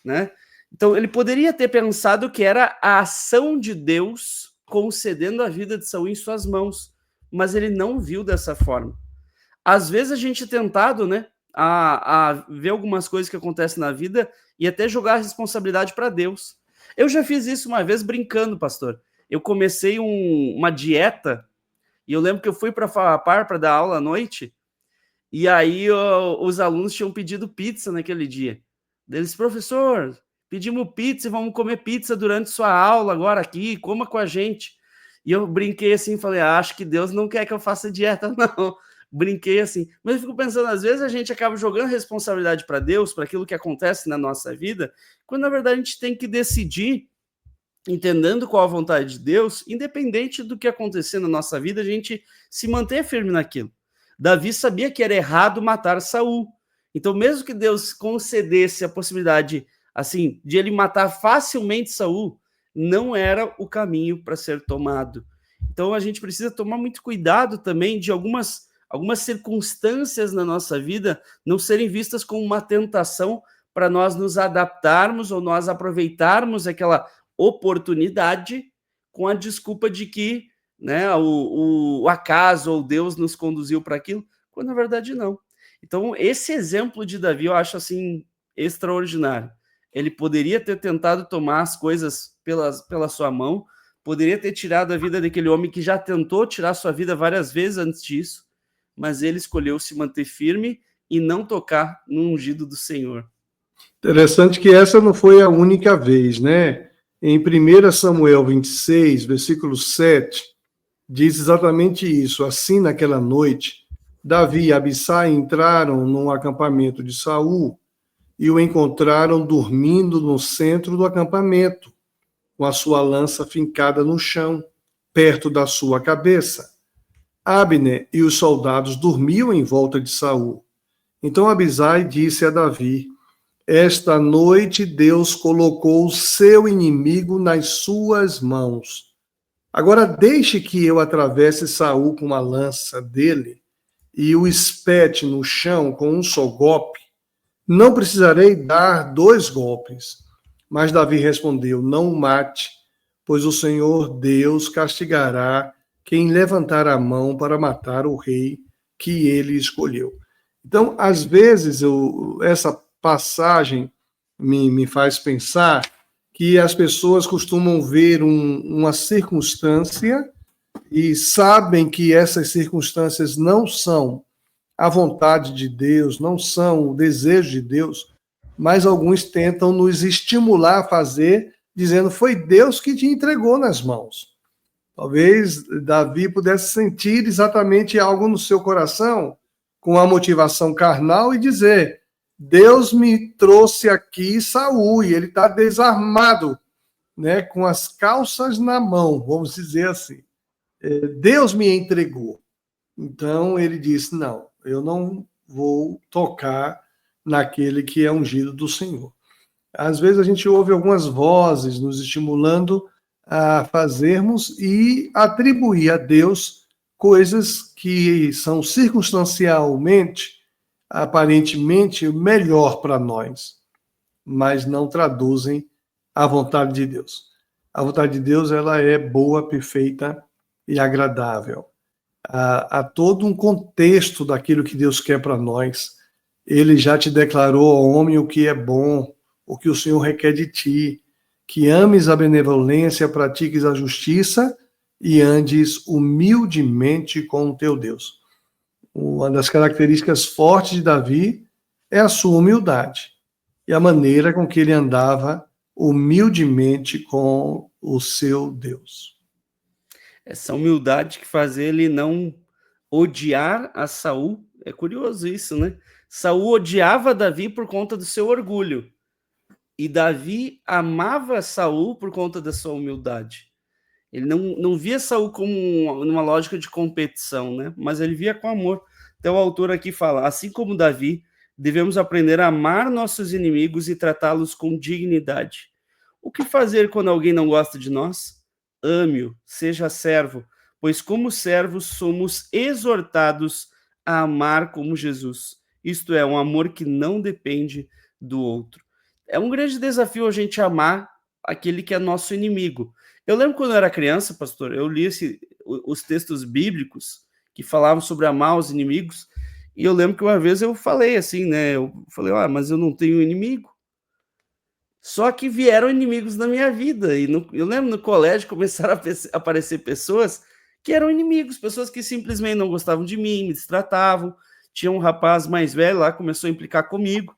né? Então, ele poderia ter pensado que era a ação de Deus concedendo a vida de Saul em suas mãos, mas ele não viu dessa forma. Às vezes a gente é tentado, né, a ver algumas coisas que acontecem na vida e até jogar a responsabilidade para Deus. Eu já fiz isso uma vez brincando, pastor. Eu comecei uma dieta e eu lembro que eu fui para Farrapar para dar aula à noite e aí os alunos tinham pedido pizza naquele dia. Eles, professor, pedimos pizza e vamos comer pizza durante sua aula agora aqui, coma com a gente. E eu brinquei assim, falei, acho que Deus não quer que eu faça dieta, não. Brinquei assim. Mas eu fico pensando, às vezes a gente acaba jogando responsabilidade para Deus, para aquilo que acontece na nossa vida, quando na verdade a gente tem que decidir, entendendo qual a vontade de Deus, independente do que acontecer na nossa vida, a gente se manter firme naquilo. Davi sabia que era errado matar Saul. Então, mesmo que Deus concedesse a possibilidade, assim, de ele matar facilmente Saul, não era o caminho para ser tomado. Então, a gente precisa tomar muito cuidado também de algumas circunstâncias na nossa vida não serem vistas como uma tentação para nós nos adaptarmos ou nós aproveitarmos aquela oportunidade com a desculpa de que, né, o acaso ou Deus nos conduziu para aquilo, quando na verdade não. Então, esse exemplo de Davi eu acho assim extraordinário. Ele poderia ter tentado tomar as coisas pela sua mão, poderia ter tirado a vida daquele homem que já tentou tirar sua vida várias vezes antes disso, mas ele escolheu se manter firme e não tocar no ungido do Senhor. Interessante que essa não foi a única vez, né? Em 1 Samuel 26, versículo 7, diz exatamente isso. Assim, naquela noite, Davi e Abissai entraram num acampamento de Saul e o encontraram dormindo no centro do acampamento, com a sua lança fincada no chão, perto da sua cabeça. Abner e os soldados dormiam em volta de Saul. Então Abisai disse a Davi: esta noite Deus colocou o seu inimigo nas suas mãos. Agora deixe que eu atravesse Saul com a lança dele e o espete no chão com um só golpe. Não precisarei dar 2 golpes. Mas Davi respondeu: não o mate, pois o Senhor Deus castigará quem levantar a mão para matar o rei que ele escolheu. Então, às vezes, essa passagem me faz pensar que as pessoas costumam ver uma circunstância e sabem que essas circunstâncias não são a vontade de Deus, não são o desejo de Deus, mas alguns tentam nos estimular a fazer, dizendo: foi Deus que te entregou nas mãos. Talvez Davi pudesse sentir exatamente algo no seu coração, com a motivação carnal, e dizer: Deus me trouxe aqui Saul, e ele está desarmado, né, com as calças na mão, vamos dizer assim. Deus me entregou. Então ele disse: não, eu não vou tocar naquele que é ungido do Senhor. Às vezes a gente ouve algumas vozes nos estimulando a fazermos e atribuir a Deus coisas que são circunstancialmente, aparentemente, melhor para nós, mas não traduzem a vontade de Deus. A vontade de Deus, ela é boa, perfeita e agradável. Há todo um contexto daquilo que Deus quer para nós. Ele já te declarou ao homem o que é bom, o que o Senhor requer de ti, que ames a benevolência, pratiques a justiça e andes humildemente com o teu Deus. Uma das características fortes de Davi é a sua humildade e a maneira com que ele andava humildemente com o seu Deus. Essa humildade que faz ele não odiar a Saul, é curioso isso, né? Saul odiava Davi por conta do seu orgulho, e Davi amava Saul por conta da sua humildade. Ele não via Saul como uma lógica de competição, né? Mas ele via com amor. Então o autor aqui fala: assim como Davi, devemos aprender a amar nossos inimigos e tratá-los com dignidade. O que fazer quando alguém não gosta de nós? Ame-o, seja servo, pois como servos somos exortados a amar como Jesus. Isto é, um amor que não depende do outro. É um grande desafio a gente amar aquele que é nosso inimigo. Eu lembro quando eu era criança, pastor, eu li os textos bíblicos que falavam sobre amar os inimigos, e eu lembro que uma vez eu falei assim, né? Eu falei: mas eu não tenho inimigo. Só que vieram inimigos na minha vida, e eu lembro no colégio começaram a aparecer pessoas que eram inimigos, pessoas que simplesmente não gostavam de mim, me destratavam. Tinha um rapaz mais velho lá, começou a implicar comigo,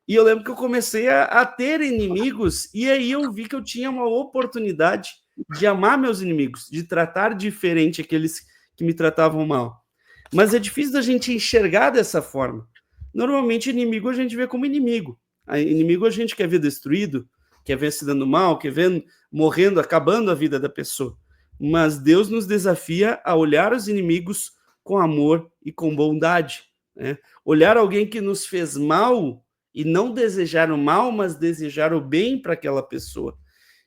e eu lembro que eu comecei a ter inimigos, e aí eu vi que eu tinha uma oportunidade de amar meus inimigos, de tratar diferente aqueles que me tratavam mal. Mas é difícil da gente enxergar dessa forma. Normalmente, inimigo a gente vê como inimigo. Inimigo a gente quer ver destruído, quer ver se dando mal, quer ver morrendo, acabando a vida da pessoa. Mas Deus nos desafia a olhar os inimigos com amor e com bondade, né? Olhar alguém que nos fez mal e não desejar o mal, mas desejar o bem para aquela pessoa.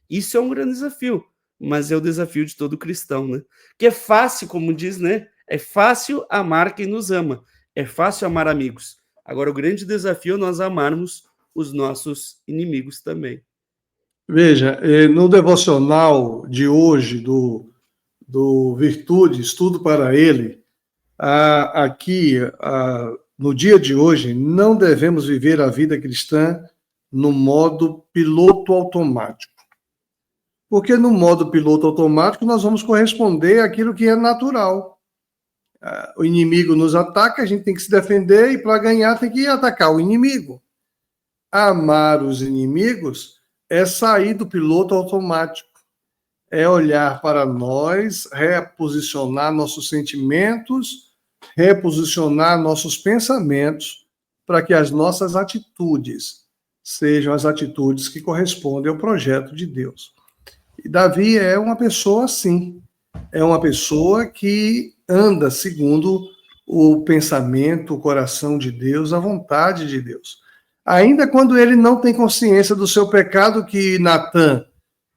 Isso é um grande desafio, mas é o desafio de todo cristão, né? Que é fácil, como diz, né? É fácil amar quem nos ama, é fácil amar amigos. Agora, o grande desafio é nós amarmos os nossos inimigos também. Veja, no devocional de hoje, do Virtude, Estudo para Ele, aqui, no dia de hoje, não devemos viver a vida cristã no modo piloto automático. Porque no modo piloto automático nós vamos corresponder àquilo que é natural. O inimigo nos ataca, a gente tem que se defender, e para ganhar tem que atacar o inimigo. Amar os inimigos é sair do piloto automático, é olhar para nós, reposicionar nossos sentimentos, reposicionar nossos pensamentos, para que as nossas atitudes sejam as atitudes que correspondem ao projeto de Deus. E Davi é uma pessoa assim, é uma pessoa que anda segundo o pensamento, o coração de Deus, a vontade de Deus. Ainda quando ele não tem consciência do seu pecado que Natã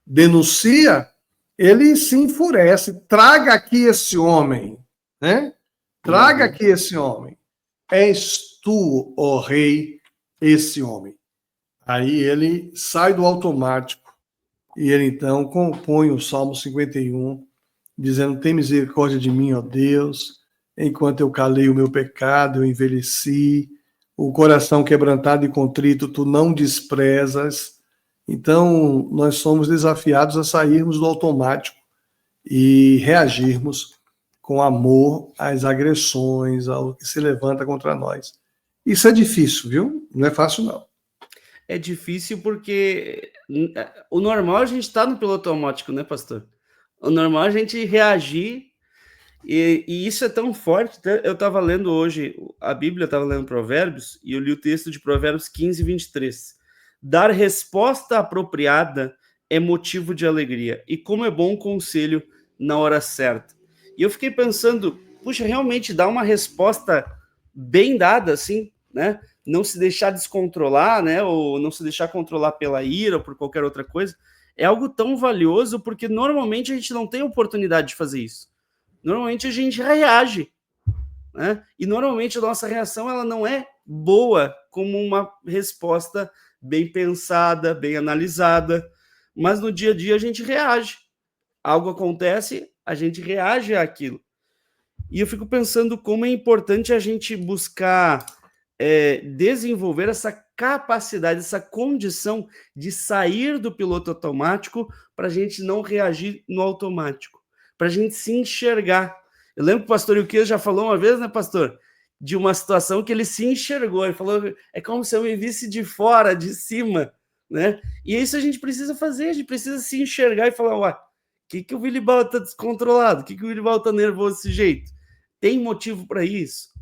denuncia, ele se enfurece. Traga aqui esse homem, né? Traga aqui esse homem. És tu, ó rei, esse homem. Aí ele sai do automático e ele então compõe o Salmo 51, dizendo: tem misericórdia de mim, ó Deus, enquanto eu calei o meu pecado, eu envelheci, o coração quebrantado e contrito tu não desprezas. Então, nós somos desafiados a sairmos do automático e reagirmos com amor às agressões, ao que se levanta contra nós. Isso é difícil, viu? Não é fácil, não. É difícil porque o normal a gente está no piloto automático, né, pastor? O normal é a gente reagir, e isso é tão forte. Eu estava lendo hoje a Bíblia, estava lendo Provérbios, e eu li o texto de Provérbios 15, 23. Dar resposta apropriada é motivo de alegria, e como é bom o conselho na hora certa. E eu fiquei pensando, puxa, realmente dar uma resposta bem dada, assim, né? Não se deixar descontrolar, né? Ou não se deixar controlar pela ira ou por qualquer outra coisa, é algo tão valioso, porque normalmente a gente não tem oportunidade de fazer isso. Normalmente a gente reage, né? E normalmente a nossa reação ela não é boa como uma resposta bem pensada, bem analisada, mas no dia a dia a gente reage. Algo acontece, a gente reage àquilo. E eu fico pensando como é importante a gente buscar desenvolver essa capacidade, essa condição de sair do piloto automático para a gente não reagir no automático, para a gente se enxergar. Eu lembro que o pastor Ilquias já falou uma vez, né, pastor? De uma situação que ele se enxergou. Ele falou, é como se eu me visse de fora, de cima, né? E isso a gente precisa fazer, a gente precisa se enxergar e falar, ué, que o Willibaldo está descontrolado? O que o Willibaldo está nervoso desse jeito? Tem motivo para isso?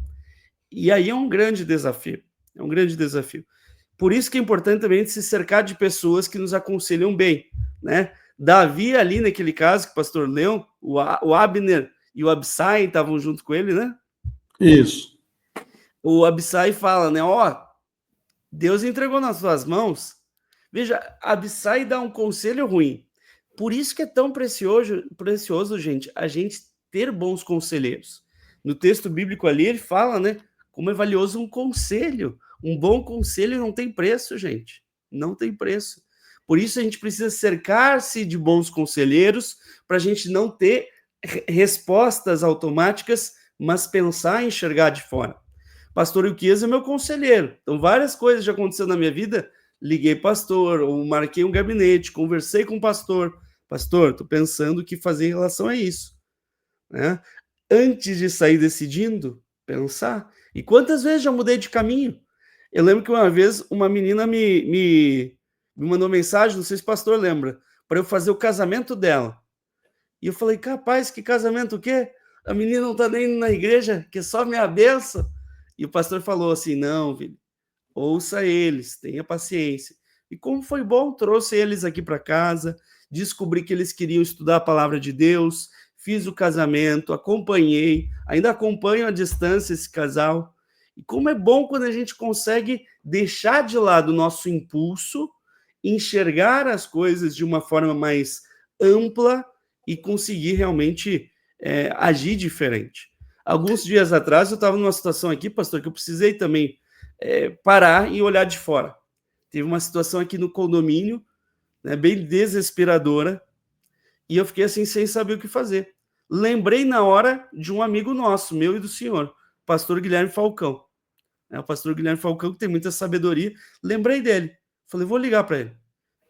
E aí é um grande desafio. É um grande desafio. Por isso que é importante também se cercar de pessoas que nos aconselham bem, né? Davi ali naquele caso que o pastor leu, o Abner e o Absai estavam junto com ele, né? Isso. O Absai fala, né? Ó, Deus entregou nas suas mãos. Veja, Absai dá um conselho ruim. Por isso que é tão precioso, gente, a gente ter bons conselheiros. No texto bíblico ali, ele fala, né? Como é valioso um conselho. Um bom conselho não tem preço, gente. Não tem preço. Por isso a gente precisa cercar-se de bons conselheiros para a gente não ter respostas automáticas, mas pensar e enxergar de fora. Pastor Ilquias é meu conselheiro. Então, várias coisas já aconteceram na minha vida. Liguei pastor, ou marquei um gabinete, conversei com o pastor. Pastor, estou pensando o que fazer em relação a isso. Né? Antes de sair decidindo, pensar. E quantas vezes já mudei de caminho? Eu lembro que uma vez uma menina me mandou mensagem, não sei se o pastor lembra, para eu fazer o casamento dela. E eu falei, capaz, que casamento o quê? A menina não está nem indo na igreja, que é só minha benção. E o pastor falou assim, não, filho, ouça eles, tenha paciência. E como foi bom, trouxe eles aqui para casa, descobri que eles queriam estudar a palavra de Deus, fiz o casamento, acompanhei, ainda acompanho à distância esse casal. E como é bom quando a gente consegue deixar de lado o nosso impulso, enxergar as coisas de uma forma mais ampla e conseguir realmente agir diferente. Alguns dias atrás eu estava numa situação aqui, pastor, que eu precisei também parar e olhar de fora. Teve uma situação aqui no condomínio, né, bem desesperadora, e eu fiquei assim sem saber o que fazer. Lembrei na hora de um amigo nosso, meu e do senhor, o pastor Guilherme Falcão. O pastor Guilherme Falcão, que tem muita sabedoria, lembrei dele. Falei, vou ligar para ele.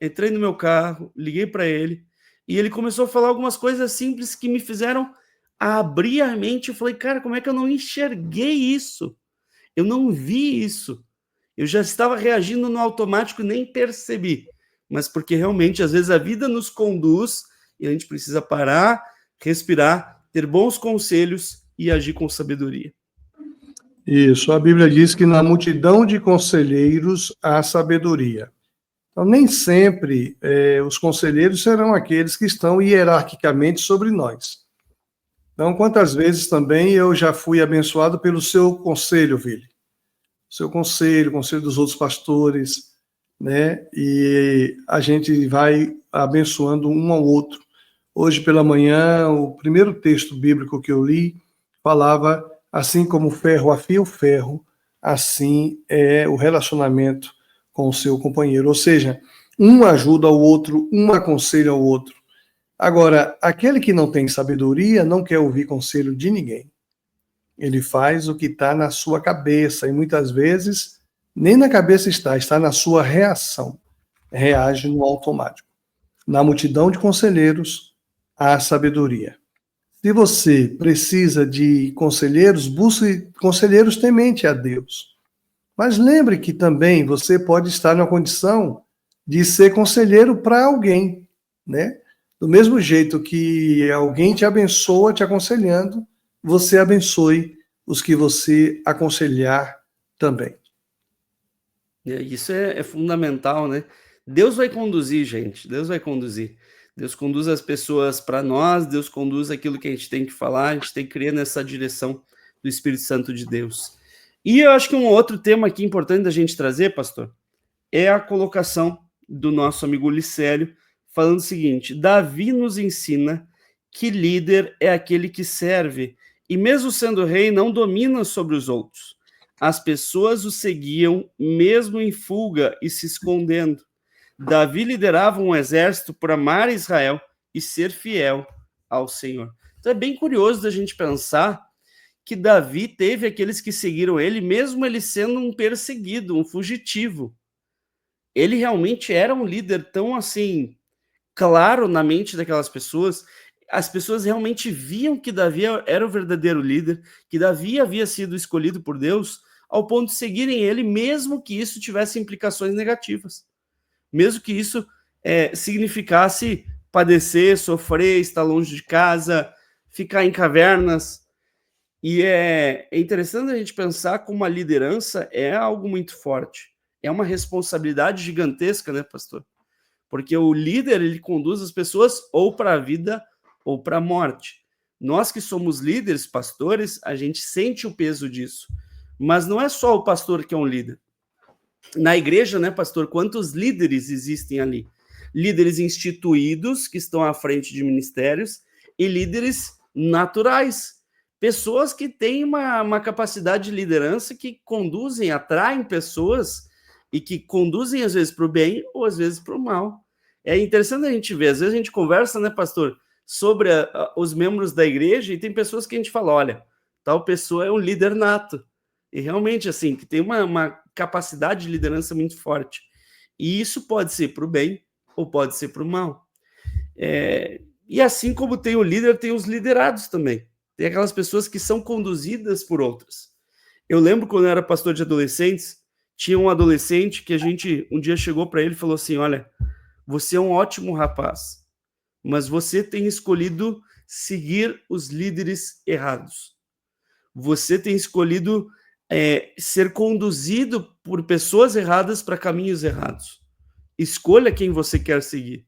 Entrei no meu carro, liguei para ele, e ele começou a falar algumas coisas simples que me fizeram abrir a mente. Eu falei, cara, como é que eu não enxerguei isso? Eu não vi isso. Eu já estava reagindo no automático e nem percebi. Mas porque realmente, às vezes, a vida nos conduz e a gente precisa parar, respirar, ter bons conselhos e agir com sabedoria. Isso, a Bíblia diz que na multidão de conselheiros há sabedoria. Então, nem sempre os conselheiros serão aqueles que estão hierarquicamente sobre nós. Então, quantas vezes também eu já fui abençoado pelo seu conselho, Vili? Seu conselho, conselho dos outros pastores, né? E a gente vai abençoando um ao outro. Hoje pela manhã, o primeiro texto bíblico que eu li falava, assim como o ferro afia o ferro, assim é o relacionamento com o seu companheiro. Ou seja, um ajuda ao outro, um aconselha ao outro. Agora, aquele que não tem sabedoria não quer ouvir conselho de ninguém. Ele faz o que está na sua cabeça, e muitas vezes nem na cabeça está na sua reação. Reage no automático. Na multidão de conselheiros, há sabedoria. Se você precisa de conselheiros, busque conselheiros temente a Deus. Mas lembre que também você pode estar na condição de ser conselheiro para alguém, né? Do mesmo jeito que alguém te abençoa te aconselhando, você abençoe os que você aconselhar também. Isso é fundamental, né? Deus vai conduzir, gente. Deus vai conduzir. Deus conduz as pessoas para nós, Deus conduz aquilo que a gente tem que falar, a gente tem que crer nessa direção do Espírito Santo de Deus. E eu acho que um outro tema aqui importante da gente trazer, pastor, é a colocação do nosso amigo Licélio, falando o seguinte: Davi nos ensina que líder é aquele que serve, e mesmo sendo rei, não domina sobre os outros. As pessoas o seguiam, mesmo em fuga e se escondendo. Davi liderava um exército por amar Israel e ser fiel ao Senhor. Então é bem curioso da gente pensar que Davi teve aqueles que seguiram ele, mesmo ele sendo um perseguido, um fugitivo. Ele realmente era um líder tão assim, claro na mente daquelas pessoas. As pessoas realmente viam que Davi era o verdadeiro líder, que Davi havia sido escolhido por Deus, ao ponto de seguirem ele, mesmo que isso tivesse implicações negativas. Mesmo que isso significasse padecer, sofrer, estar longe de casa, ficar em cavernas. E é interessante a gente pensar como a liderança é algo muito forte. É uma responsabilidade gigantesca, né, pastor? Porque o líder, ele conduz as pessoas ou para a vida ou para a morte. Nós que somos líderes, pastores, a gente sente o peso disso. Mas não é só o pastor que é um líder. Na igreja, né, pastor, quantos líderes existem ali? Líderes instituídos, que estão à frente de ministérios, e líderes naturais. Pessoas que têm uma capacidade de liderança, que conduzem, atraem pessoas e que conduzem às vezes para o bem ou às vezes para o mal. É interessante a gente ver, às vezes a gente conversa, né, pastor, sobre os membros da igreja, e tem pessoas que a gente fala, olha, tal pessoa é um líder nato. E realmente, assim, que tem uma capacidade de liderança muito forte. E isso pode ser para o bem ou pode ser para o mal. E assim como tem o líder, tem os liderados também. Tem aquelas pessoas que são conduzidas por outras. Eu lembro quando eu era pastor de adolescentes, tinha um adolescente que a gente um dia chegou para ele e falou assim, olha, você é um ótimo rapaz, mas você tem escolhido seguir os líderes errados. Você tem escolhido ser conduzido por pessoas erradas para caminhos errados. Escolha quem você quer seguir.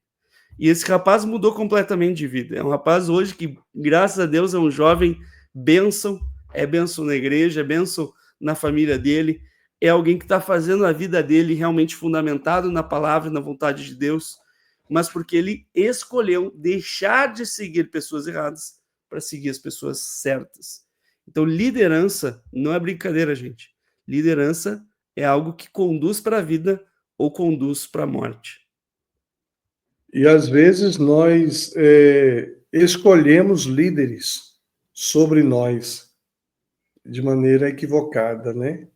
E esse rapaz mudou completamente de vida. É um rapaz hoje que, graças a Deus, é um jovem bênção, é bênção na igreja, é bênção na família dele, é alguém que está fazendo a vida dele realmente fundamentado na palavra e na vontade de Deus, mas porque ele escolheu deixar de seguir pessoas erradas para seguir as pessoas certas. Então, liderança não é brincadeira, gente. Liderança é algo que conduz para a vida ou conduz para a morte. E às vezes nós escolhemos líderes sobre nós de maneira equivocada, né?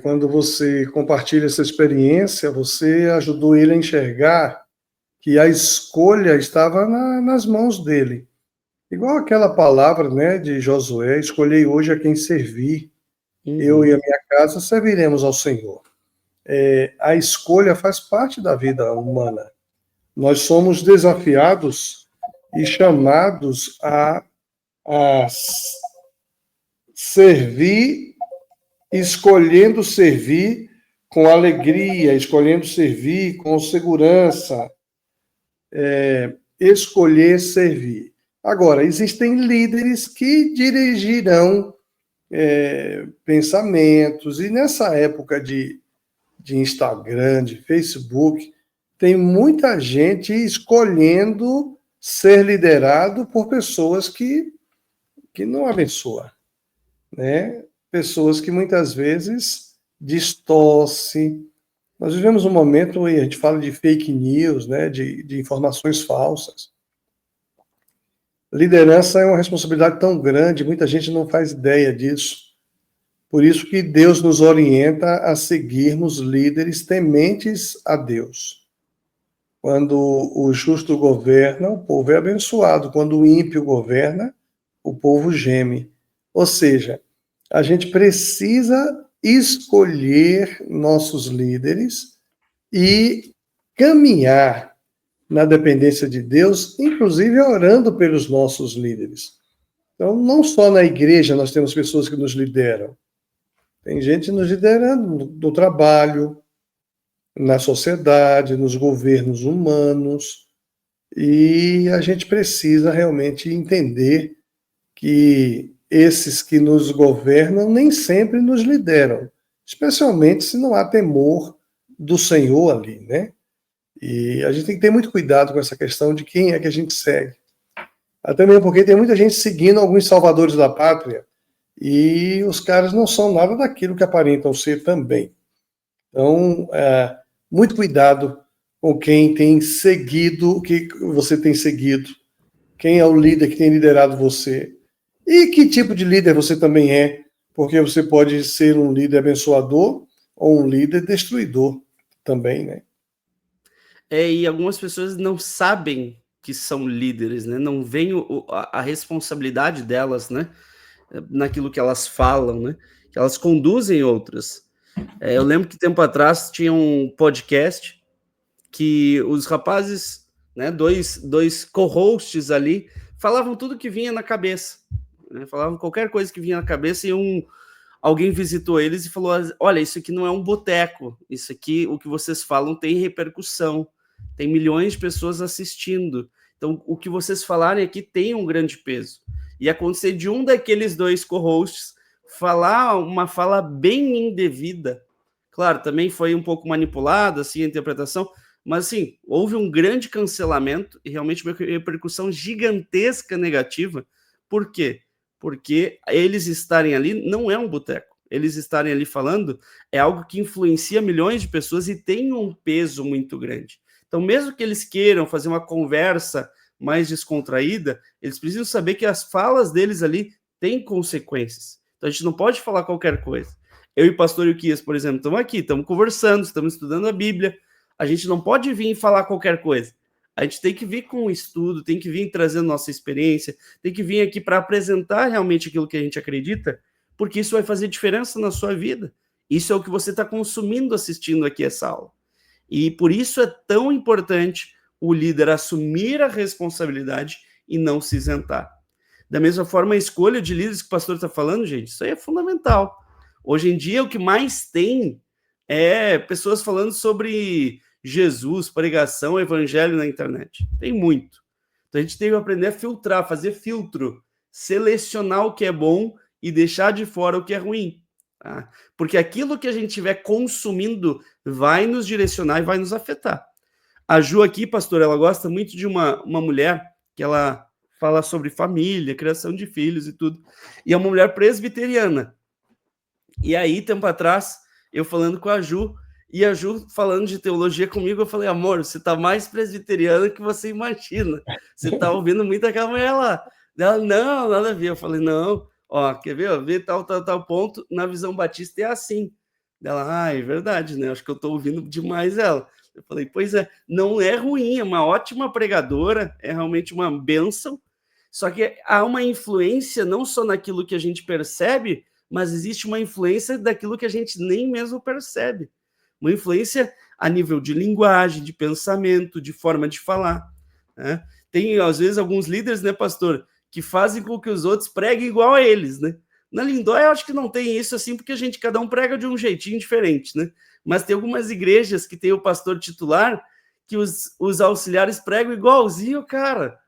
Quando você compartilha essa experiência, você ajudou ele a enxergar que a escolha estava nas mãos dele. Igual aquela palavra, né, de Josué, escolhei hoje a quem servir. Eu e a minha casa serviremos ao Senhor. A escolha faz parte da vida humana. Nós somos desafiados e chamados a servir, escolhendo servir com alegria, escolhendo servir com segurança, escolher servir. Agora, existem líderes que dirigirão pensamentos, e nessa época de Instagram, de Facebook, tem muita gente escolhendo ser liderado por pessoas que não abençoam, né? Pessoas que muitas vezes distorcem. Nós vivemos um momento em que a gente fala de fake news, né? de informações falsas. Liderança é uma responsabilidade tão grande, muita gente não faz ideia disso. Por isso que Deus nos orienta a seguirmos líderes tementes a Deus. Quando o justo governa, o povo é abençoado. Quando o ímpio governa, o povo geme. Ou seja, a gente precisa escolher nossos líderes e caminhar na dependência de Deus, inclusive orando pelos nossos líderes. Então, não só na igreja nós temos pessoas que nos lideram. Tem gente nos liderando no trabalho, na sociedade, nos governos humanos. e a gente precisa realmente entender que esses que nos governam nem sempre nos lideram, especialmente se não há temor do Senhor ali, né? E a gente tem que ter muito cuidado com essa questão de quem é que a gente segue. Até mesmo porque tem muita gente seguindo alguns salvadores da pátria e os caras não são nada daquilo que aparentam ser também. Então, muito cuidado com quem tem seguido, o que você tem seguido, quem é o líder que tem liderado você e que tipo de líder você também é, porque você pode ser um líder abençoador ou um líder destruidor também, né? E algumas pessoas não sabem que são líderes, né? Não veem a responsabilidade delas, né? Naquilo que elas falam, né? Que elas conduzem outras. Eu lembro que tempo atrás tinha um podcast que os rapazes, né? Dois co-hosts ali, falavam tudo que vinha na cabeça, né? Falavam qualquer coisa que vinha na cabeça e alguém visitou eles e falou: olha, isso aqui não é um boteco, isso aqui, o que vocês falam tem repercussão, tem milhões de pessoas assistindo, então o que vocês falarem aqui tem um grande peso. E acontecer de um daqueles dois co-hosts falar uma fala bem indevida, claro, também foi um pouco manipulada assim, a interpretação, mas assim, houve um grande cancelamento e realmente uma repercussão gigantesca negativa. Por quê? Porque eles estarem ali não é um boteco. Eles estarem ali falando é algo que influencia milhões de pessoas e tem um peso muito grande. Então, mesmo que eles queiram fazer uma conversa mais descontraída, eles precisam saber que as falas deles ali têm consequências. Então, a gente não pode falar qualquer coisa. Eu e o pastor Ilquias, por exemplo, estamos aqui, estamos conversando, estamos estudando a Bíblia. A gente não pode vir e falar qualquer coisa. A gente tem que vir com um estudo, tem que vir trazendo nossa experiência, tem que vir aqui para apresentar realmente aquilo que a gente acredita, porque isso vai fazer diferença na sua vida. Isso é o que você está consumindo assistindo aqui essa aula. E por isso é tão importante o líder assumir a responsabilidade e não se isentar. Da mesma forma, a escolha de líderes que o pastor está falando, gente, isso aí é fundamental. Hoje em dia, o que mais tem é pessoas falando sobre Jesus, pregação, evangelho na internet. Tem muito. Então a gente tem que aprender a filtrar, fazer filtro, selecionar o que é bom e deixar de fora o que é ruim. Tá? Porque aquilo que a gente estiver consumindo vai nos direcionar e vai nos afetar. A Ju aqui, pastor, ela gosta muito de uma mulher que ela fala sobre família, criação de filhos e tudo. E é uma mulher presbiteriana. E aí, tempo atrás, eu falando com a Ju, e a Ju falando de teologia comigo, eu falei: amor, você tá mais presbiteriana que você imagina. Você tá ouvindo muito aquela mulher lá. Ela, não, nada a ver. Eu falei: não, ó, quer ver? Vê tal ponto, na visão batista é assim. Ela, é verdade, né? Acho que eu tô ouvindo demais ela. Eu falei: pois é, não é ruim, é uma ótima pregadora, é realmente uma bênção, só que há uma influência não só naquilo que a gente percebe, mas existe uma influência daquilo que a gente nem mesmo percebe. Uma influência a nível de linguagem, de pensamento, de forma de falar. Né? Tem, às vezes, alguns líderes, né, pastor, que fazem com que os outros preguem igual a eles, né? Na Lindóia, eu acho que não tem isso assim, porque cada um prega de um jeitinho diferente, né? Mas tem algumas igrejas que tem o pastor titular que os auxiliares pregam igualzinho, cara.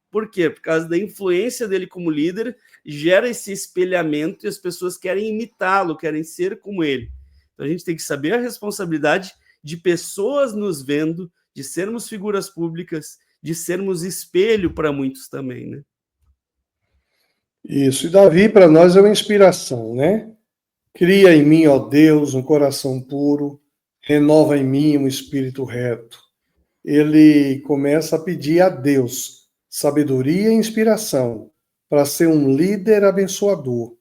Por quê? Por causa da influência dele como líder, gera esse espelhamento e as pessoas querem imitá-lo, querem ser como ele. Então a gente tem que saber a responsabilidade de pessoas nos vendo, de sermos figuras públicas, de sermos espelho para muitos também, né? Isso, e Davi para nós é uma inspiração, né? Cria em mim, ó Deus, um coração puro, renova em mim um espírito reto. Ele começa a pedir a Deus sabedoria e inspiração para ser um líder abençoador.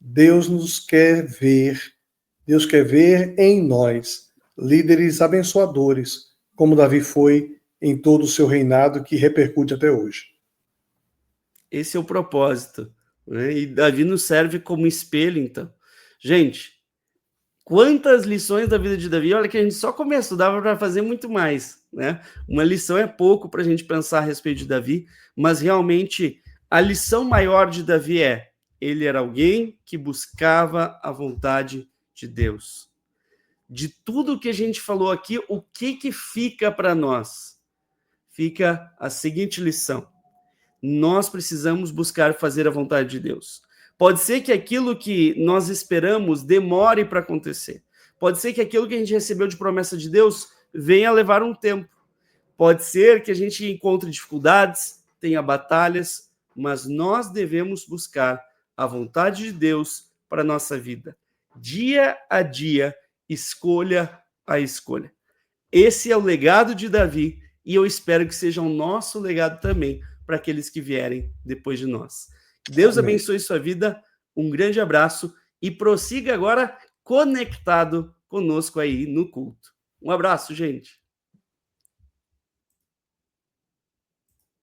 Deus quer ver em nós líderes abençoadores, como Davi foi em todo o seu reinado que repercute até hoje. Esse é o propósito, né? E Davi nos serve como espelho, então. Gente, quantas lições da vida de Davi, olha que a gente só começou, dava para fazer muito mais, né? Uma lição é pouco para a gente pensar a respeito de Davi, mas realmente a lição maior de Davi ele era alguém que buscava a vontade de Deus. De tudo que a gente falou aqui, o que fica para nós? fica a seguinte lição: nós precisamos buscar fazer a vontade de Deus. Pode ser que aquilo que nós esperamos demore para acontecer. Pode ser que aquilo que a gente recebeu de promessa de Deus venha levar um tempo. Pode ser que a gente encontre dificuldades, tenha batalhas, mas nós devemos buscar a vontade de Deus para a nossa vida. Dia a dia, escolha a escolha. Esse é o legado de Davi e eu espero que seja o nosso legado também para aqueles que vierem depois de nós. Deus abençoe sua vida, um grande abraço e prossiga agora conectado conosco aí no culto. Um abraço, gente.